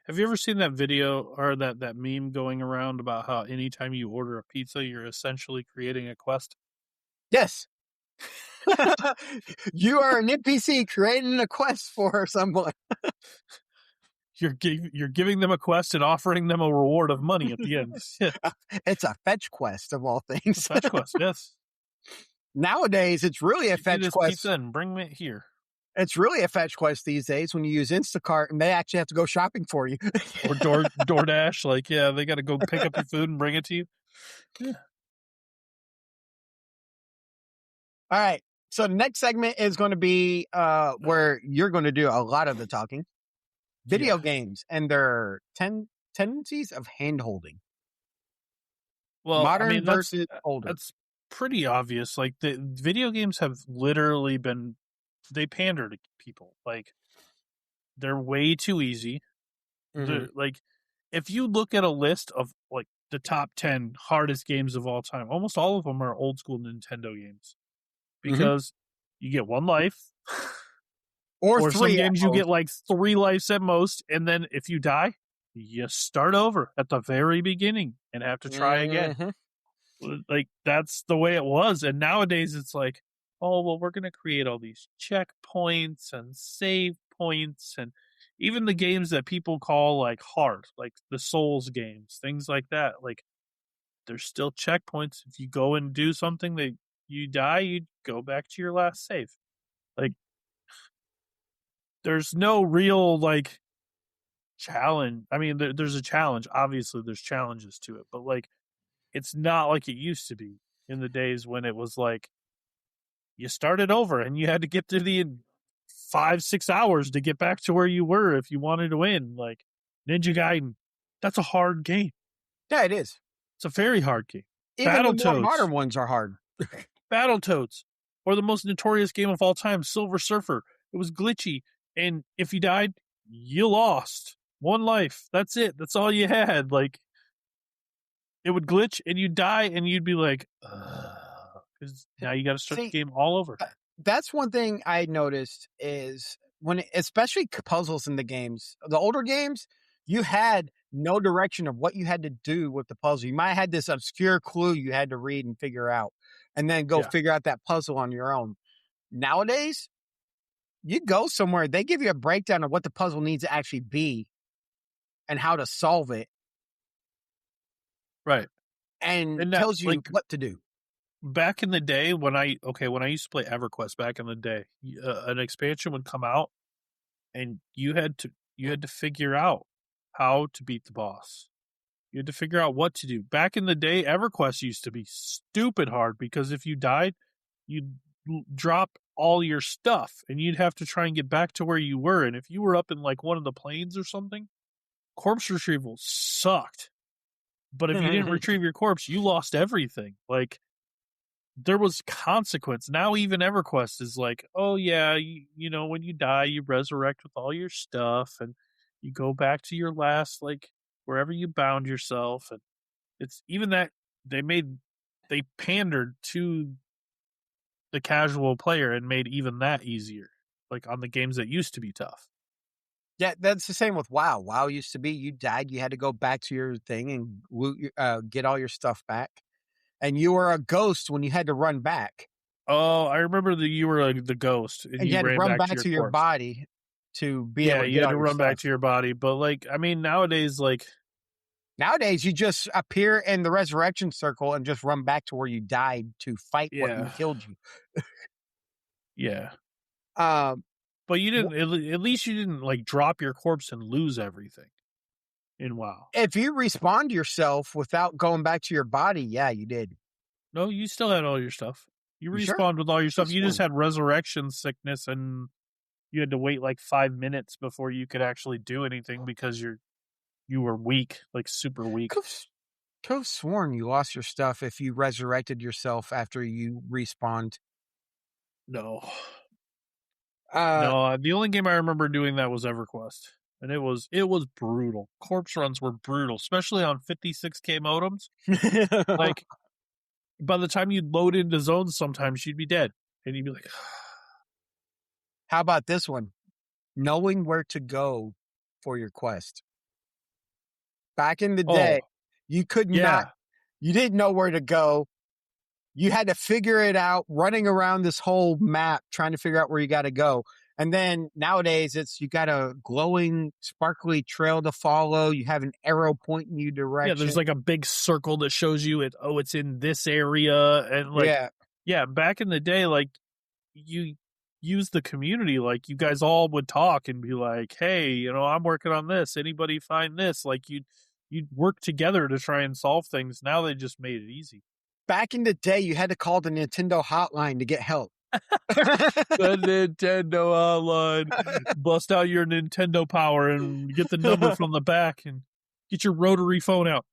Have you ever seen that video or that meme going around about how anytime you order a pizza, you're essentially creating a quest? Yes. You are an NPC creating a quest for someone. You're giving them a quest and offering them a reward of money at the end. It's a fetch quest of all things. A fetch quest, yes. Nowadays, it's really a fetch quest. Pizza and bring it here. It's really a fetch quest these days when you use Instacart and they actually have to go shopping for you. Or DoorDash. Like, yeah, they got to go pick up your food and bring it to you. Yeah. All right. So the next segment is going to be where you're going to do a lot of the talking. Video games and their tendencies of hand-holding. Well, modern versus older. That's pretty obvious. Like, the video games have literally they pander to people. Like, they're way too easy. Mm-hmm. Like, if you look at a list of like the top 10 hardest games of all time, almost all of them are old school Nintendo games because you get one life, or some games you get like 3 lives at most, and then if you die, you start over at the very beginning and have to try again. Like, that's the way it was, and nowadays it's like, oh, well, we're going to create all these checkpoints and save points, and even the games that people call like hard, like the Souls games, things like that. Like, there's still checkpoints. If you go and do something that you die, you go back to your last save. Like, there's no real like challenge. I mean, there's a challenge. Obviously, there's challenges to it, but like, it's not like it used to be in the days when it was like, you started over and you had to get to the 5-6 hours to get back to where you were if you wanted to win. Like Ninja Gaiden, that's a hard game. Yeah, it is. It's a very hard game. Even the more modern ones are hard. Battletoads, or the most notorious game of all time, Silver Surfer. It was glitchy, and if you died, you lost. 1 life. That's it. That's all you had. Like, it would glitch and you'd die and you'd be like, because now you got to start the See, game all over. that's one thing I noticed is especially puzzles in the games, the older games, you had no direction of what you had to do with the puzzle. You might have had this obscure clue you had to read and figure out, and then go figure out that puzzle on your own. Nowadays, you go somewhere, they give you a breakdown of what the puzzle needs to actually be and how to solve it, Right. and that, tells you like, what to do. back in the day when I used to play EverQuest back in the day, an expansion would come out and you had to figure out how to beat the boss. You had to figure out what to do. Back in the day, EverQuest used to be stupid hard because if you died, you'd drop all your stuff and you'd have to try and get back to where you were. And if you were up in like one of the plains or something, corpse retrieval sucked. But if you didn't retrieve your corpse, you lost everything. Like, there was consequence. Now even EverQuest is like, oh yeah, you know, when you die, you resurrect with all your stuff and you go back to your last, like, wherever you bound yourself. And it's even that they pandered to the casual player and made even that easier, like on the games that used to be tough. Yeah, that's the same with WoW. WoW used to be you died, you had to go back to your thing and get all your stuff back. And you were a ghost when you had to run back. Oh, I remember that you were like the ghost and you had to ran run back to to your corpse. body to be able to you get had all to your run back stuff. to your body. But like, I mean, nowadays, you just appear in the resurrection circle and just run back to where you died to fight what killed you. Yeah. Um, But you didn't, at least you didn't like drop your corpse and lose everything in WoW. If you respawned yourself without going back to your body, yeah, you did. No, you still had all your stuff. You respawned sure? with all your stuff. You just had resurrection sickness and you had to wait like 5 minutes before you could actually do anything because you were weak, like super weak. Could have sworn you lost your stuff if you resurrected yourself after you respawned. No. No, the only game I remember doing that was EverQuest. And it was brutal. Corpse runs were brutal, especially on 56K modems. Like, by the time you'd load into zones, sometimes you'd be dead. And you'd be like, how about this one? Knowing where to go for your quest. Back in the day, you could not, you didn't know where to go. You had to figure it out running around this whole map, trying to figure out where you got to go. And then nowadays you got a glowing, sparkly trail to follow. You have an arrow pointing you direction. Yeah, there's like a big circle that shows you it's in this area. And like, back in the day, like, you use the community, like you guys all would talk and be like, hey, you know, I'm working on this. Anybody find this? Like you'd work together to try and solve things. Now they just made it easy. Back in the day, you had to call the Nintendo hotline to get help. The Nintendo hotline. Bust out your Nintendo power and get the number from the back and get your rotary phone out.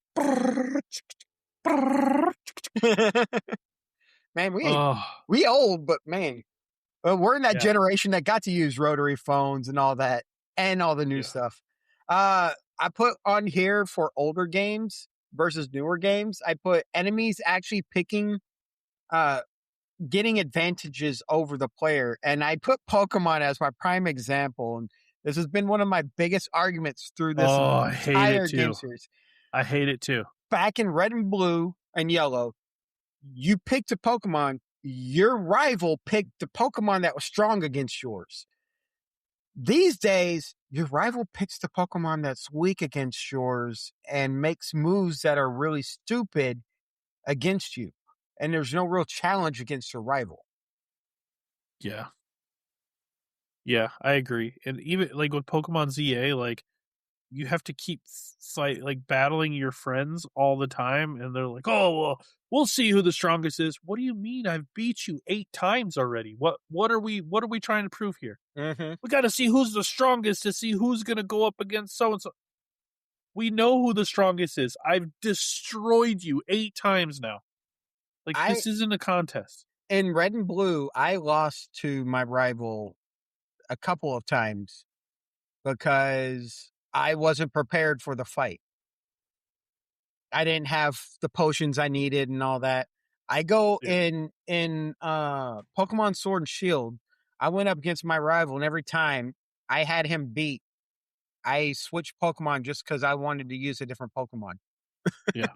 Man, we old, but man, we're in that generation that got to use rotary phones and all that and all the new stuff. I put on here for older games versus newer games. I put enemies actually picking, getting advantages over the player. And I put Pokemon as my prime example. And this has been one of my biggest arguments through this entire game series. I hate it too. Back in Red and Blue and Yellow, you picked a Pokemon, your rival picked the Pokemon that was strong against yours. These days, your rival picks the Pokemon that's weak against yours and makes moves that are really stupid against you. And there's no real challenge against your rival. Yeah. Yeah, I agree. And even like with Pokemon ZA, like you have to keep battling your friends all the time. And they're like, oh, well, we'll see who the strongest is. What do you mean? I've beat you 8 times already. What are we trying to prove here? Mm-hmm. We got to see who's the strongest to see who's going to go up against so-and-so. We know who the strongest is. I've destroyed you 8 times now. Like, this isn't a contest. In Red and Blue, I lost to my rival a couple of times because I wasn't prepared for the fight. I didn't have the potions I needed and all that. I go Yeah. in Pokemon Sword and Shield. I went up against my rival, and every time I had him beat, I switched Pokemon just because I wanted to use a different Pokemon. Yeah.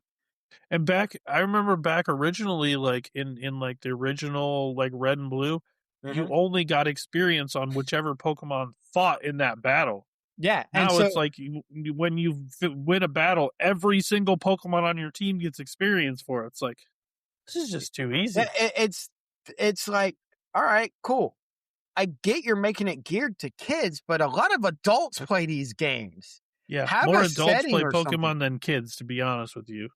And I remember back originally, like in like the original like Red and Blue, you Mhm. only got experience on whichever Pokemon fought in that battle. Yeah, and Now so it's like when you win a battle, every single Pokemon on your team gets experience for it. It's like, this is just too easy. it's like, all right, cool. I get you're making it geared to kids, but a lot of adults play these games. Yeah, Have more a adults setting play or something. Pokemon than kids, to be honest with you.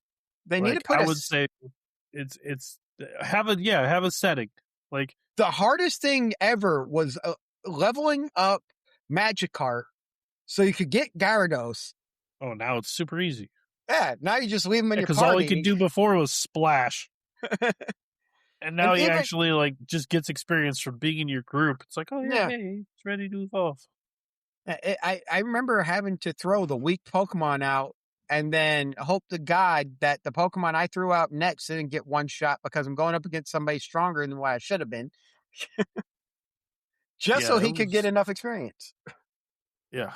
They need to Like, put I would say it's have a setting. Like, the hardest thing ever was leveling up Magikarp so you could get Gyarados. oh, now it's super easy. Yeah, now you just leave him in your Because all he could party. do before was splash. And now And he even actually like just gets experience from being in your group. It's like, oh yeah, yeah, hey, he's ready to evolve. I remember having to throw the weak Pokemon out and then hope to God that the Pokemon I threw out next didn't get one shot because I'm going up against somebody stronger than what I should have been, just Yeah, so it he could get was. enough experience. Yeah,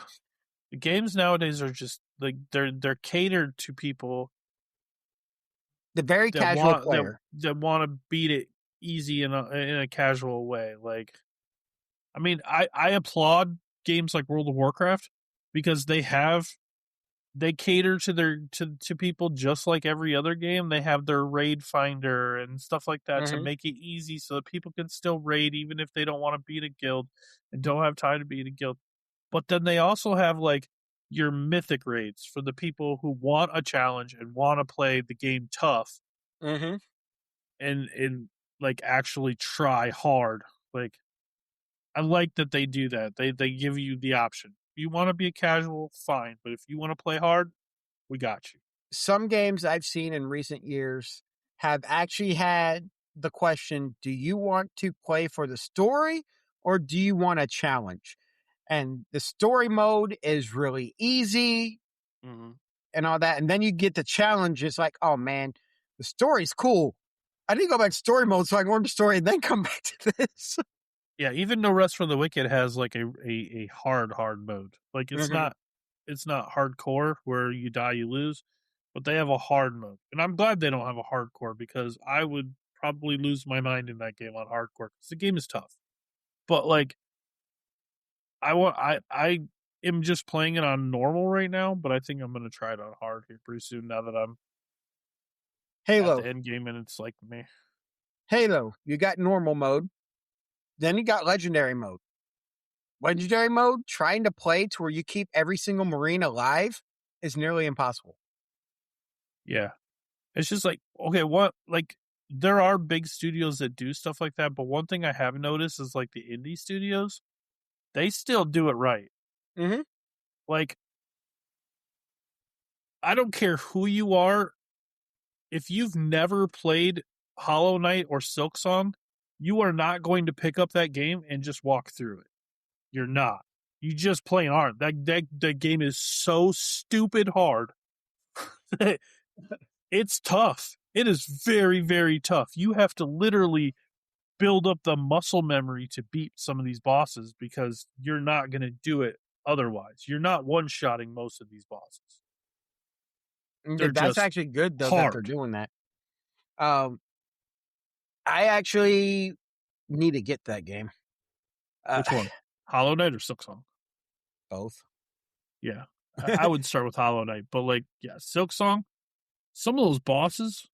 the games nowadays are just like they're catered to people The very that casual want player. that want to beat it easy in a casual way. Like, I mean, I applaud games like World of Warcraft because they cater to to people just like every other game. They have their raid finder and stuff like that to Hmm. make it easy so that people can still raid even if they don't want to beat a guild and don't have time to beat a guild. But then they also have like your mythic raids for the people who want a challenge and want to play the game tough Hmm. and like actually try hard. Like, I like that they do that. They give you the option. If you want to be a casual, fine. But if you want to play hard, we got you. Some games I've seen in recent years have actually had the question, do you want to play for the story or do you want a challenge? And the story mode is really easy Mm-hmm. and all that. And then you get the challenge. It's like, oh man, the story's cool. I need to go back to story mode so I can learn the story and then come back to this. Yeah, even No Rest for the Wicked has like a hard mode. Like, Mhm. it's not hardcore where you die you lose, but they have a hard mode. And I'm glad they don't have a hardcore because I would probably lose my mind in that game on hardcore because the game is tough. But like, I am just playing it on normal right now, but I think I'm gonna try it on hard here pretty soon now that I'm at the Halo. end game and it's like me. Halo, you got normal mode. Then you got legendary mode. Legendary mode, trying to play to where you keep every single Marine alive is nearly impossible. Yeah. It's just like, okay, what, like, there are big studios that do stuff like that, but one thing I have noticed is like the indie studios, they still do it right. Mm-hmm. Like, I don't care who you are, if you've never played Hollow Knight or Silksong, you are not going to pick up that game and just walk through it. You're not. You just plain aren't. That game is so stupid hard. It's tough. It is very, very tough. You have to literally build up the muscle memory to beat some of these bosses because you're not going to do it otherwise. You're not one-shotting most of these bosses. They're That's just actually good though that they're hard. doing that. Um, I actually need to get that game. Which one? Hollow Knight or Silksong? Both. Yeah. I would start with Hollow Knight, but like, yeah, Silksong, some of those bosses.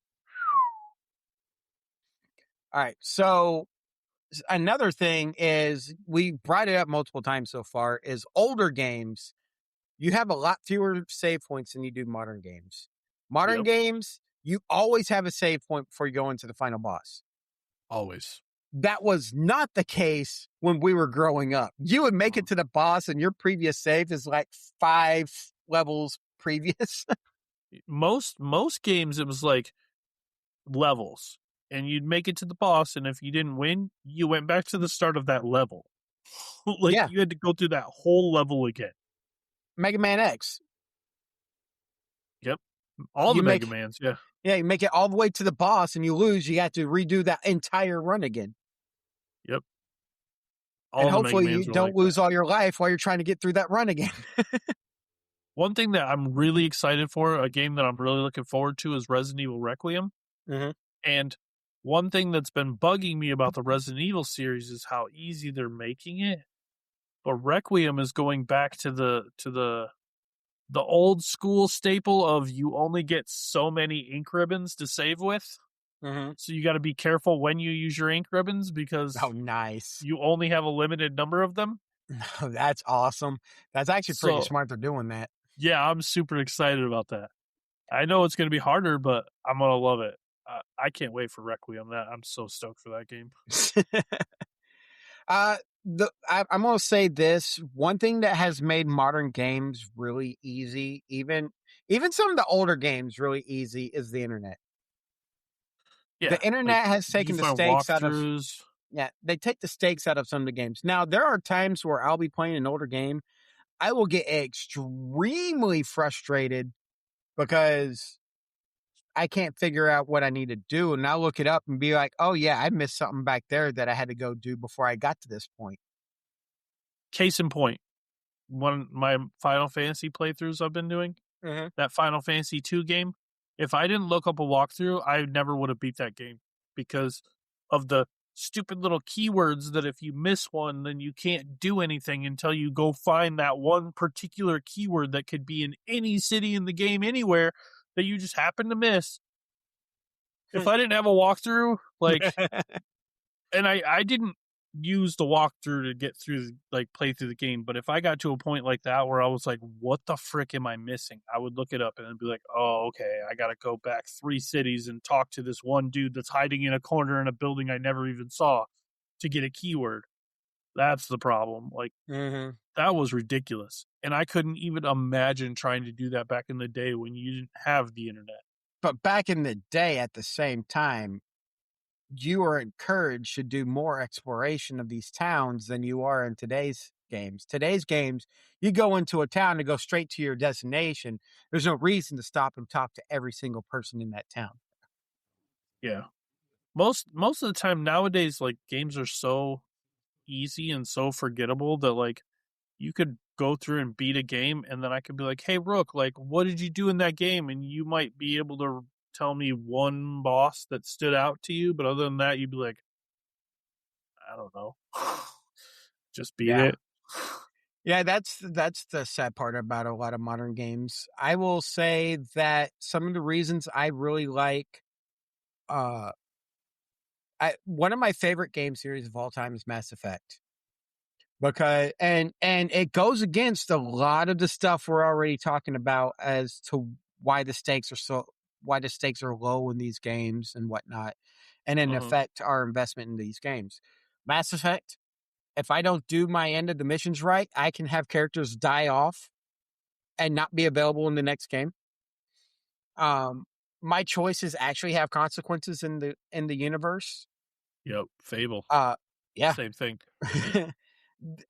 All right. So another thing is we brought it up multiple times so far is older games. You have a lot fewer save points than you do modern games. Modern Yep. games, you always have a save point before you go into the final boss. Always. That was not the case when we were growing up. You would make it to the boss and your previous save is like 5 levels previous. Most games, it was like levels, and you'd make it to the boss, and if you didn't win, you went back to the start of that level. Like, Yeah. you had to go through that whole level again. Mega Man X. Yep. All You the Mega make Mans, yeah. Yeah, you make it all the way to the boss and you lose, you have to redo that entire run again. Yep. And All the Mega hopefully you Mans are don't like that. lose all your life while you're trying to get through that run again. One thing that I'm really excited for, a game that I'm really looking forward to, is Resident Evil Requiem. Mm-hmm. And one thing that's been bugging me about the Resident Evil series is how easy they're making it. But Requiem is going back to the old school staple of you only get so many ink ribbons to save with. Mm-hmm. So you got to be careful when you use your ink ribbons because Oh, nice. you only have a limited number of them. That's awesome. That's actually pretty So, smart they're doing that. yeah, I'm super excited about that. I know it's going to be harder, but I'm going to love it. I can't wait for Requiem. I'm so stoked for that game. I'm gonna say this one thing that has made modern games really easy, even some of the older games really easy, is the internet. Yeah, The like internet has you taken the find stakes out of walkthroughs. they take the stakes out of some of the games. Now there are times where I'll be playing an older game, I will get extremely frustrated because I can't figure out what I need to do, and I'll look it up and be like, "Oh yeah, I missed something back there that I had to go do before I got to this point." Case in point, one of my Final Fantasy playthroughs I've been doing, that Final Fantasy 2 game, if I didn't look up a walkthrough, I never would have beat that game because of the stupid little keywords that if you miss one, then you can't do anything until you go find that one particular keyword that could be in any city in the game anywhere that you just happen to miss. If I didn't have a walkthrough, like, and I didn't use the walkthrough to get through, like, play through the game, but if I got to a point like that where I was like, what the frick am I missing? I would look it up and then be like, oh, okay, I got to go back 3 cities and talk to this one dude that's hiding in a corner in a building I never even saw to get a keyword. That's the problem. Like, that was ridiculous. And I couldn't even imagine trying to do that back in the day when you didn't have the internet. But back in the day, at the same time, you are encouraged to do more exploration of these towns than you are in today's games. Today's games, you go into a town to go straight to your destination. There's no reason to stop and talk to every single person in that town. Yeah. Most of the time nowadays, like, games are so easy and so forgettable that, like, you could go through and beat a game and then I could be like, hey, Rook, like, what did you do in that game? And you might be able to tell me one boss that stood out to you, but other than that, you'd be like, I don't know. Just beat it. Yeah, that's the sad part about a lot of modern games. I will say that some of the reasons I really like one of my favorite game series of all time is Mass Effect. Because and it goes against a lot of the stuff we're already talking about as to why the stakes are low in these games and whatnot, and then affect our investment in these games. Mass Effect, if I don't do my end of the missions right, I can have characters die off and not be available in the next game. My choices actually have consequences in the universe. Yep, Fable. Yeah. Same thing.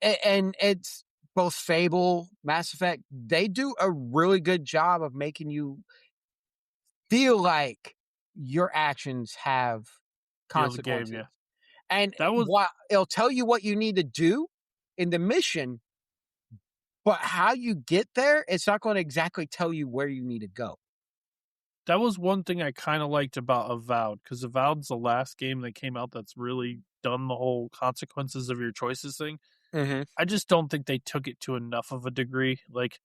And it's both Fable, Mass Effect, they do a really good job of making you feel like your actions have consequences. Game, yeah. And that was it'll tell you what you need to do in the mission, but how you get there, it's not going to exactly tell you where you need to go. That was one thing I kind of liked about Avowed, because Avowed's the last game that came out that's really done the whole consequences of your choices thing. I just don't think they took it to enough of a degree. Like,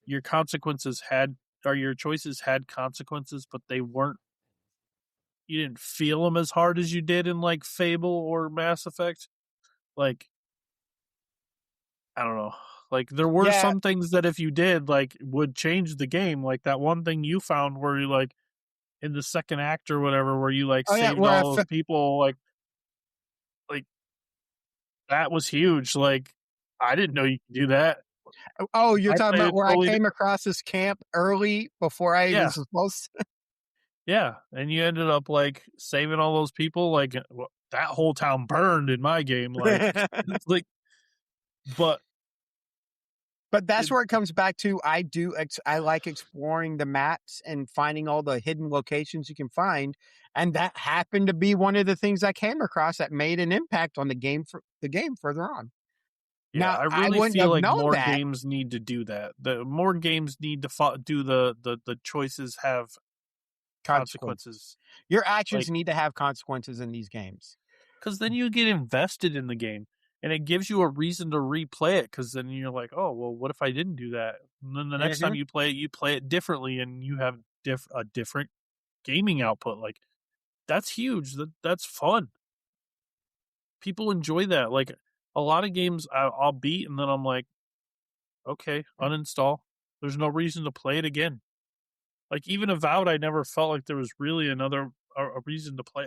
your choices had consequences, but they weren't. You didn't feel them as hard as you did in, like, Fable or Mass Effect. Like, I don't know. Like, there were some things that if you did, like, would change the game. Like that one thing you found where you, like, in the second act or whatever, where you, like, saved all those people, like that was huge. Like, I didn't know you could do that. Oh, you're talking about where I came across this camp early before I was supposed to? Yeah, and you ended up, like, saving all those people. Like, that whole town burned in my game. Like, it's like, but But that's where it comes back to. I like exploring the maps and finding all the hidden locations you can find. And that happened to be one of the things I came across that made an impact on the game further on. Yeah, Now, I I really wouldn't feel have like known more that. games need to do that. The more games need to do the choices have consequences. Your actions Like, need to have consequences in these games. because then you get invested in the game, and it gives you a reason to replay it. Because then you're like, oh well, what if I didn't do that? And then the next time you play it differently, and you have a different gaming output. Like, that's huge. That's fun. People enjoy that. Like, a lot of games I'll beat, and then I'm like, okay, uninstall. There's no reason to play it again. Like, even Avowed, I never felt like there was really a reason to play.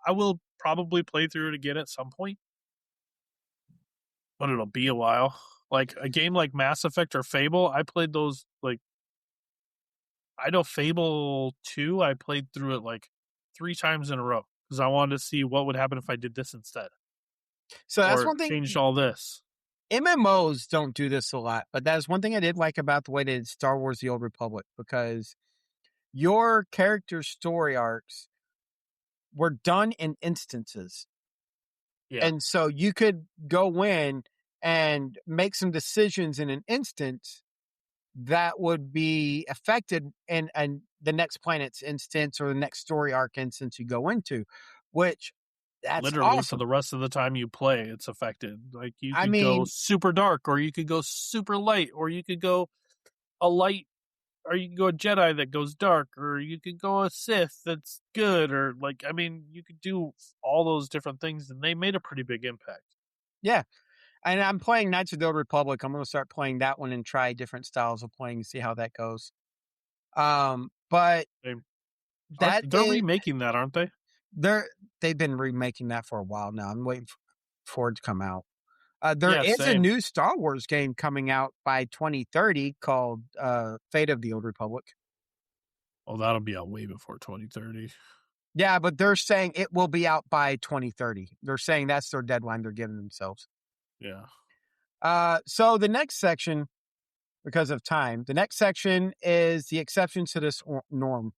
I will probably play through it again at some point, but it'll be a while. Like a game like Mass Effect or Fable, I played those like I know Fable 2, I played through it like 3 times in a row because I wanted to see what would happen if I did this instead So that's or one thing. changed all this. MMOs don't do this a lot, but that's one thing I did like about the way they did Star Wars: The Old Republic, because your character story arcs were done in instances. Yeah, And so you could go in and make some decisions in an instance that would be affected in the next planet's instance or the next story arc instance you go into, which that's literally for awesome. the rest of the time you play, it's affected. Like, you I could go mean, super dark, or you could go super light, or you could go a light, or you could go a Jedi that goes dark, or you could go a Sith that's good, or like, I mean, you could do all those different things, and they made a pretty big impact. yeah. And I'm playing Knights of the Old Republic. I'm going to start playing that one and try different styles of playing and see how that goes. But that They're is remaking that, aren't they? they've been remaking that for a while now. I'm waiting for it to come out. There Yeah, is a same. new Star Wars game coming out by 2030 called Fate of the Old Republic. Oh, that'll be out way before 2030. Yeah, but they're saying it will be out by 2030. They're saying that's their deadline they're giving themselves. Yeah. So the next section, because of time, the next section is the exception to this norm.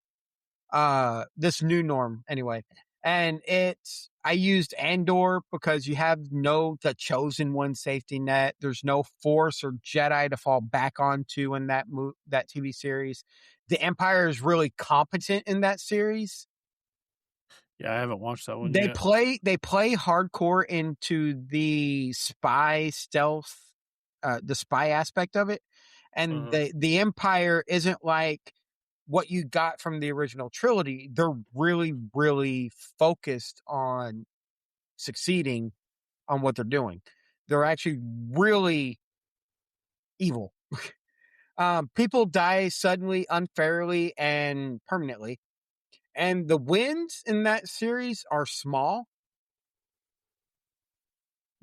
This new norm anyway. And I used Andor because you have the chosen one safety net. There's no Force or Jedi to fall back onto in that TV series. The Empire is really competent in that series. Yeah, I haven't watched that one They yet. play hardcore into the spy stealth, the spy aspect of it. And the Empire isn't like what you got from the original trilogy. They're really, really focused on succeeding on what they're doing. They're actually really evil. People die suddenly, unfairly, and permanently. And the wins in that series are small.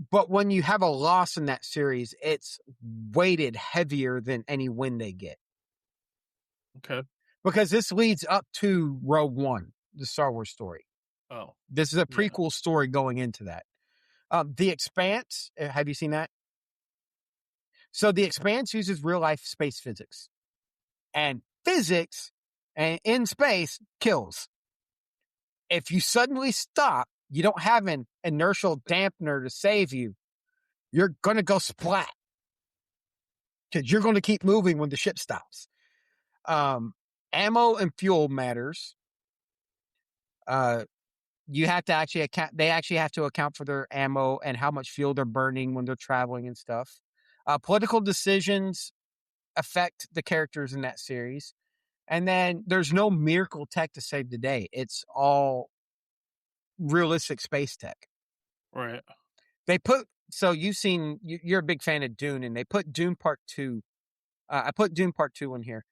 But when you have a loss in that series, it's weighted heavier than any win they get. Okay. Because this leads up to Rogue One, the Star Wars story. Oh. This is a Yeah. prequel story going into that. The Expanse, have you seen that? So The Expanse uses real life space physics. And physics in space kills. If you suddenly stop, you don't have an inertial dampener to save you. You're going to go splat. Because you're going to keep moving when the ship stops. Ammo and fuel matters. You have to actually account. They actually have to account for their ammo and how much fuel they're burning when they're traveling and stuff. Political decisions affect the characters in that series. And then there's no miracle tech to save the day. It's all realistic space tech. Right. You're a big fan of Dune, and they put Dune Part 2. I put Dune Part 2 in here.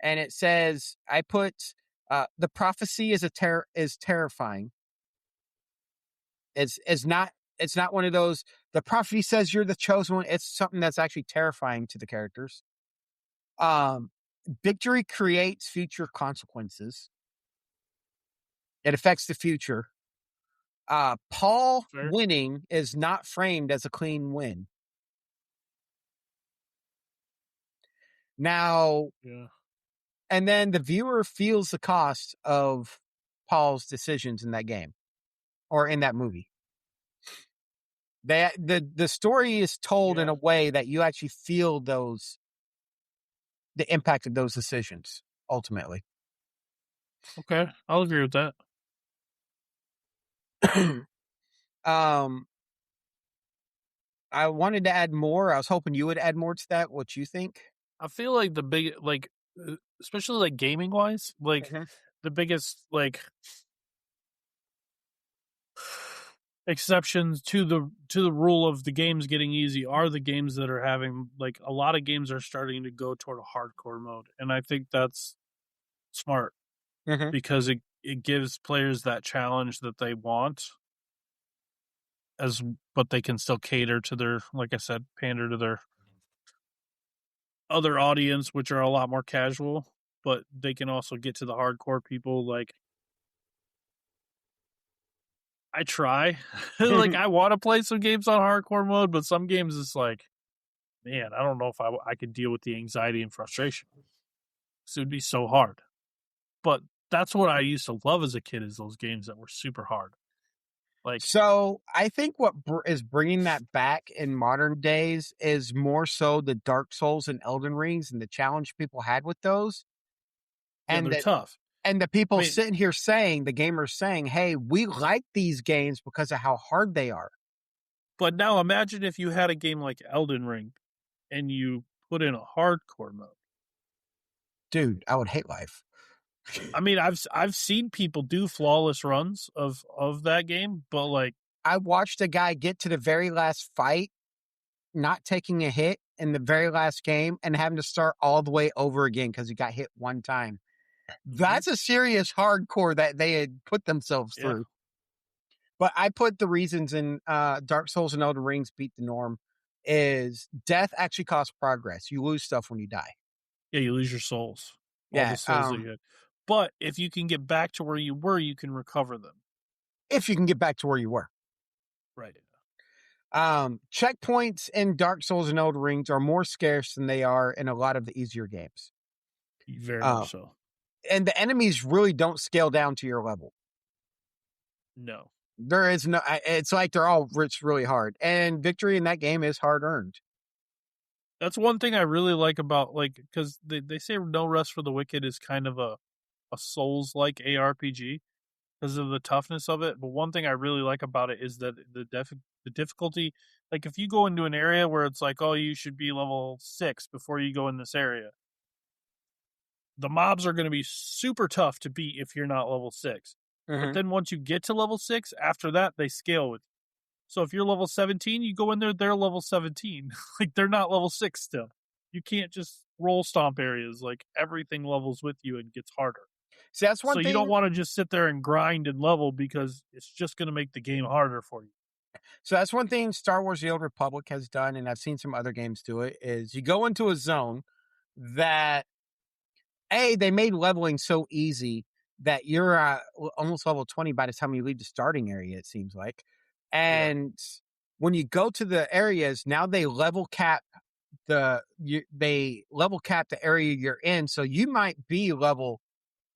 And it says, the prophecy is terrifying. It's not one of those, the prophecy says you're the chosen one. It's something that's actually terrifying to the characters. Victory creates future consequences. It affects the future. Paul Fair. winning is not framed as a clean win. Now, Yeah. and then the viewer feels the cost of Paul's decisions in that game or in that movie. The story is told in a way that you actually feel the impact of those decisions ultimately. Okay, I'll agree with that. I wanted to add more. I was hoping you would add more to that. What you think? I feel like the big, like, especially like gaming wise, like the biggest like exceptions to the rule of the games getting easy are the games that are having, like, a lot of games are starting to go toward a hardcore mode, and I think that's smart because it gives players that challenge that they want, but they can still cater to their, like I said, pander to their other audience, which are a lot more casual, but they can also get to the hardcore people. Like, I try, like, I want to play some games on hardcore mode, but some games it's like, man, I don't know if I could deal with the anxiety and frustration. So it'd be so hard. But that's what I used to love as a kid, is those games that were super hard. Like, So I think what is bringing that back in modern days is more so the Dark Souls and Elden Rings and the challenge people had with those. yeah, And they're that tough. and the I people mean, sitting here saying, the gamers saying, hey, we like these games because of how hard they are. but now imagine if you had a game like Elden Ring and you put in a hardcore mode. Dude, I would hate life. I mean, I've seen people do flawless runs of that game, but like, I watched a guy get to the very last fight, not taking a hit in the very last game and having to start all the way over again because he got hit one time. That's a serious hardcore that they had put themselves yeah, through. But I put the reasons in Dark Souls and Elden Rings beat the norm is death actually costs progress. You lose stuff when you die. yeah, you lose your souls, all Yeah. the souls that you had. But if you can get back to where you were, you can recover them. If you can get back to where you were. Right. Checkpoints in Dark Souls and Elden Rings are more scarce than they are in a lot of the easier games. Very much so. And the enemies really don't scale down to your level. No. There is no, it's like they're all really hard. And victory in that game is hard earned. That's one thing I really like about, like, because they say No Rest for the Wicked is kind of a Souls-like ARPG because of the toughness of it. But one thing I really like about it is that the difficulty, like, if you go into an area where it's like, oh, you should be level 6 before you go in this area, the mobs are going to be super tough to beat if you're not level 6. But then once you get to level 6, after that, they scale with you. So if you're level 17, you go in there, they're level 17. Like, they're not level 6 still. You can't just roll stomp areas. Like, everything levels with you and gets harder. See, that's one So thing. you don't want to just sit there and grind and level because it's just going to make the game harder for you. So that's one thing Star Wars The Old Republic has done, and I've seen some other games do it, is you go into a zone that, they made leveling so easy that you're almost level 20 by the time you leave the starting area, it seems like. And when you go to the areas, now they level cap the area you're in. So you might be level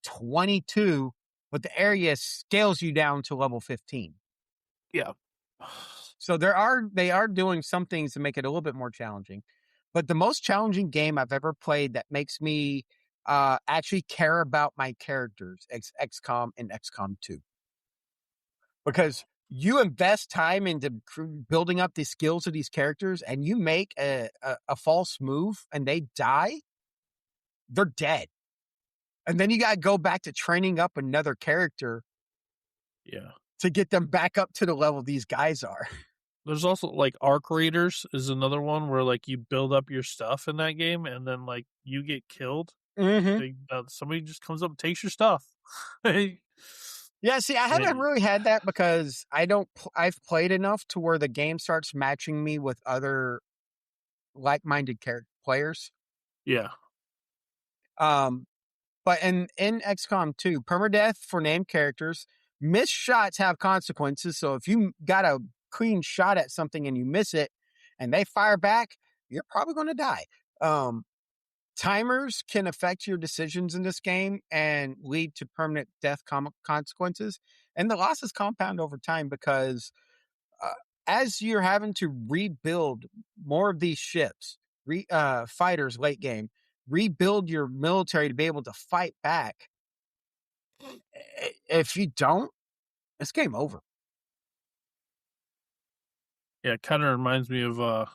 22, but the area scales you down to level 15. Yeah. So they are doing some things to make it a little bit more challenging. But the most challenging game I've ever played that makes me actually care about my characters, XCOM and XCOM 2. Because you invest time into building up the skills of these characters, and you make a false move and they die, they're dead. And then you got to go back to training up another character to get them back up to the level these guys are. There's also, like, Arc Raiders is another one where, like, you build up your stuff in that game and then, like, you get killed. Somebody just comes up and takes your stuff. Yeah, see, I haven't really had that because I've played enough to where the game starts matching me with other like-minded players. Yeah. But in XCOM 2, permadeath for named characters, missed shots have consequences. So if you got a clean shot at something and you miss it and they fire back, you're probably going to die. timers can affect your decisions in this game and lead to permanent death consequences. And the losses compound over time because as you're having to rebuild more of these ships, fighters late game, rebuild your military to be able to fight back. If you don't, it's game over. Yeah, it kind of reminds me of what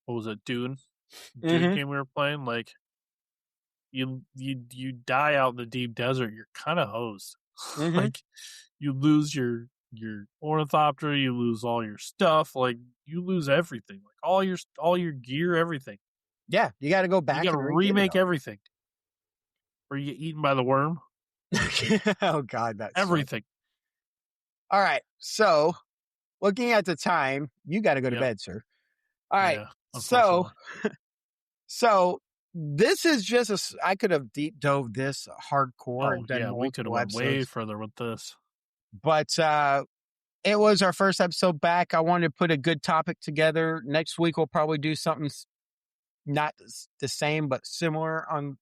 was it, Dune? Dune game we were playing. Like you die out in the deep desert, you're kind of hosed. Like you lose your ornithopter, you lose all your stuff, like you lose everything, like all your gear, everything. Yeah, you got to go back. You got to remake everything. Or you get eaten by the worm. Oh God, that's everything. All right, so looking at the time, you got to go to bed, sir. All right, so this is just I could have deep dove this hardcore. Oh yeah, we could have went way further with this. But it was our first episode back. I wanted to put a good topic together. Next week we'll probably do something not the same but similar on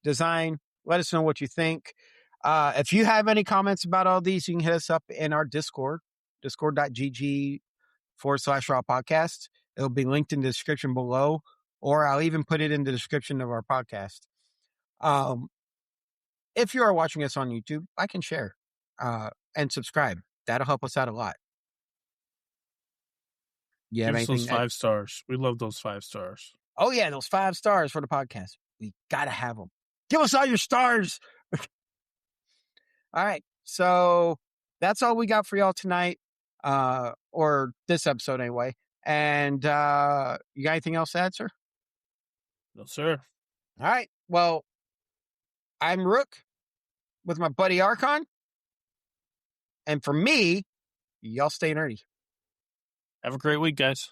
design. Let us know what you think. If you have any comments about all these, you can hit us up in our Discord, discord.gg/raw podcast. It'll be linked in the description below, or I'll even put it in the description of our podcast. If you are watching us on YouTube, like and share and subscribe. That'll help us out a lot. Yeah, give us those 5 stars. We love those 5 stars. Oh yeah, those 5 stars for the podcast. We gotta have them. Give us all your stars. All right, so that's all we got for y'all tonight, or this episode anyway. And you got anything else to add, sir? No, sir. All right. Well, I'm Rook with my buddy Archon. And for me, y'all stay nerdy. Have a great week, guys.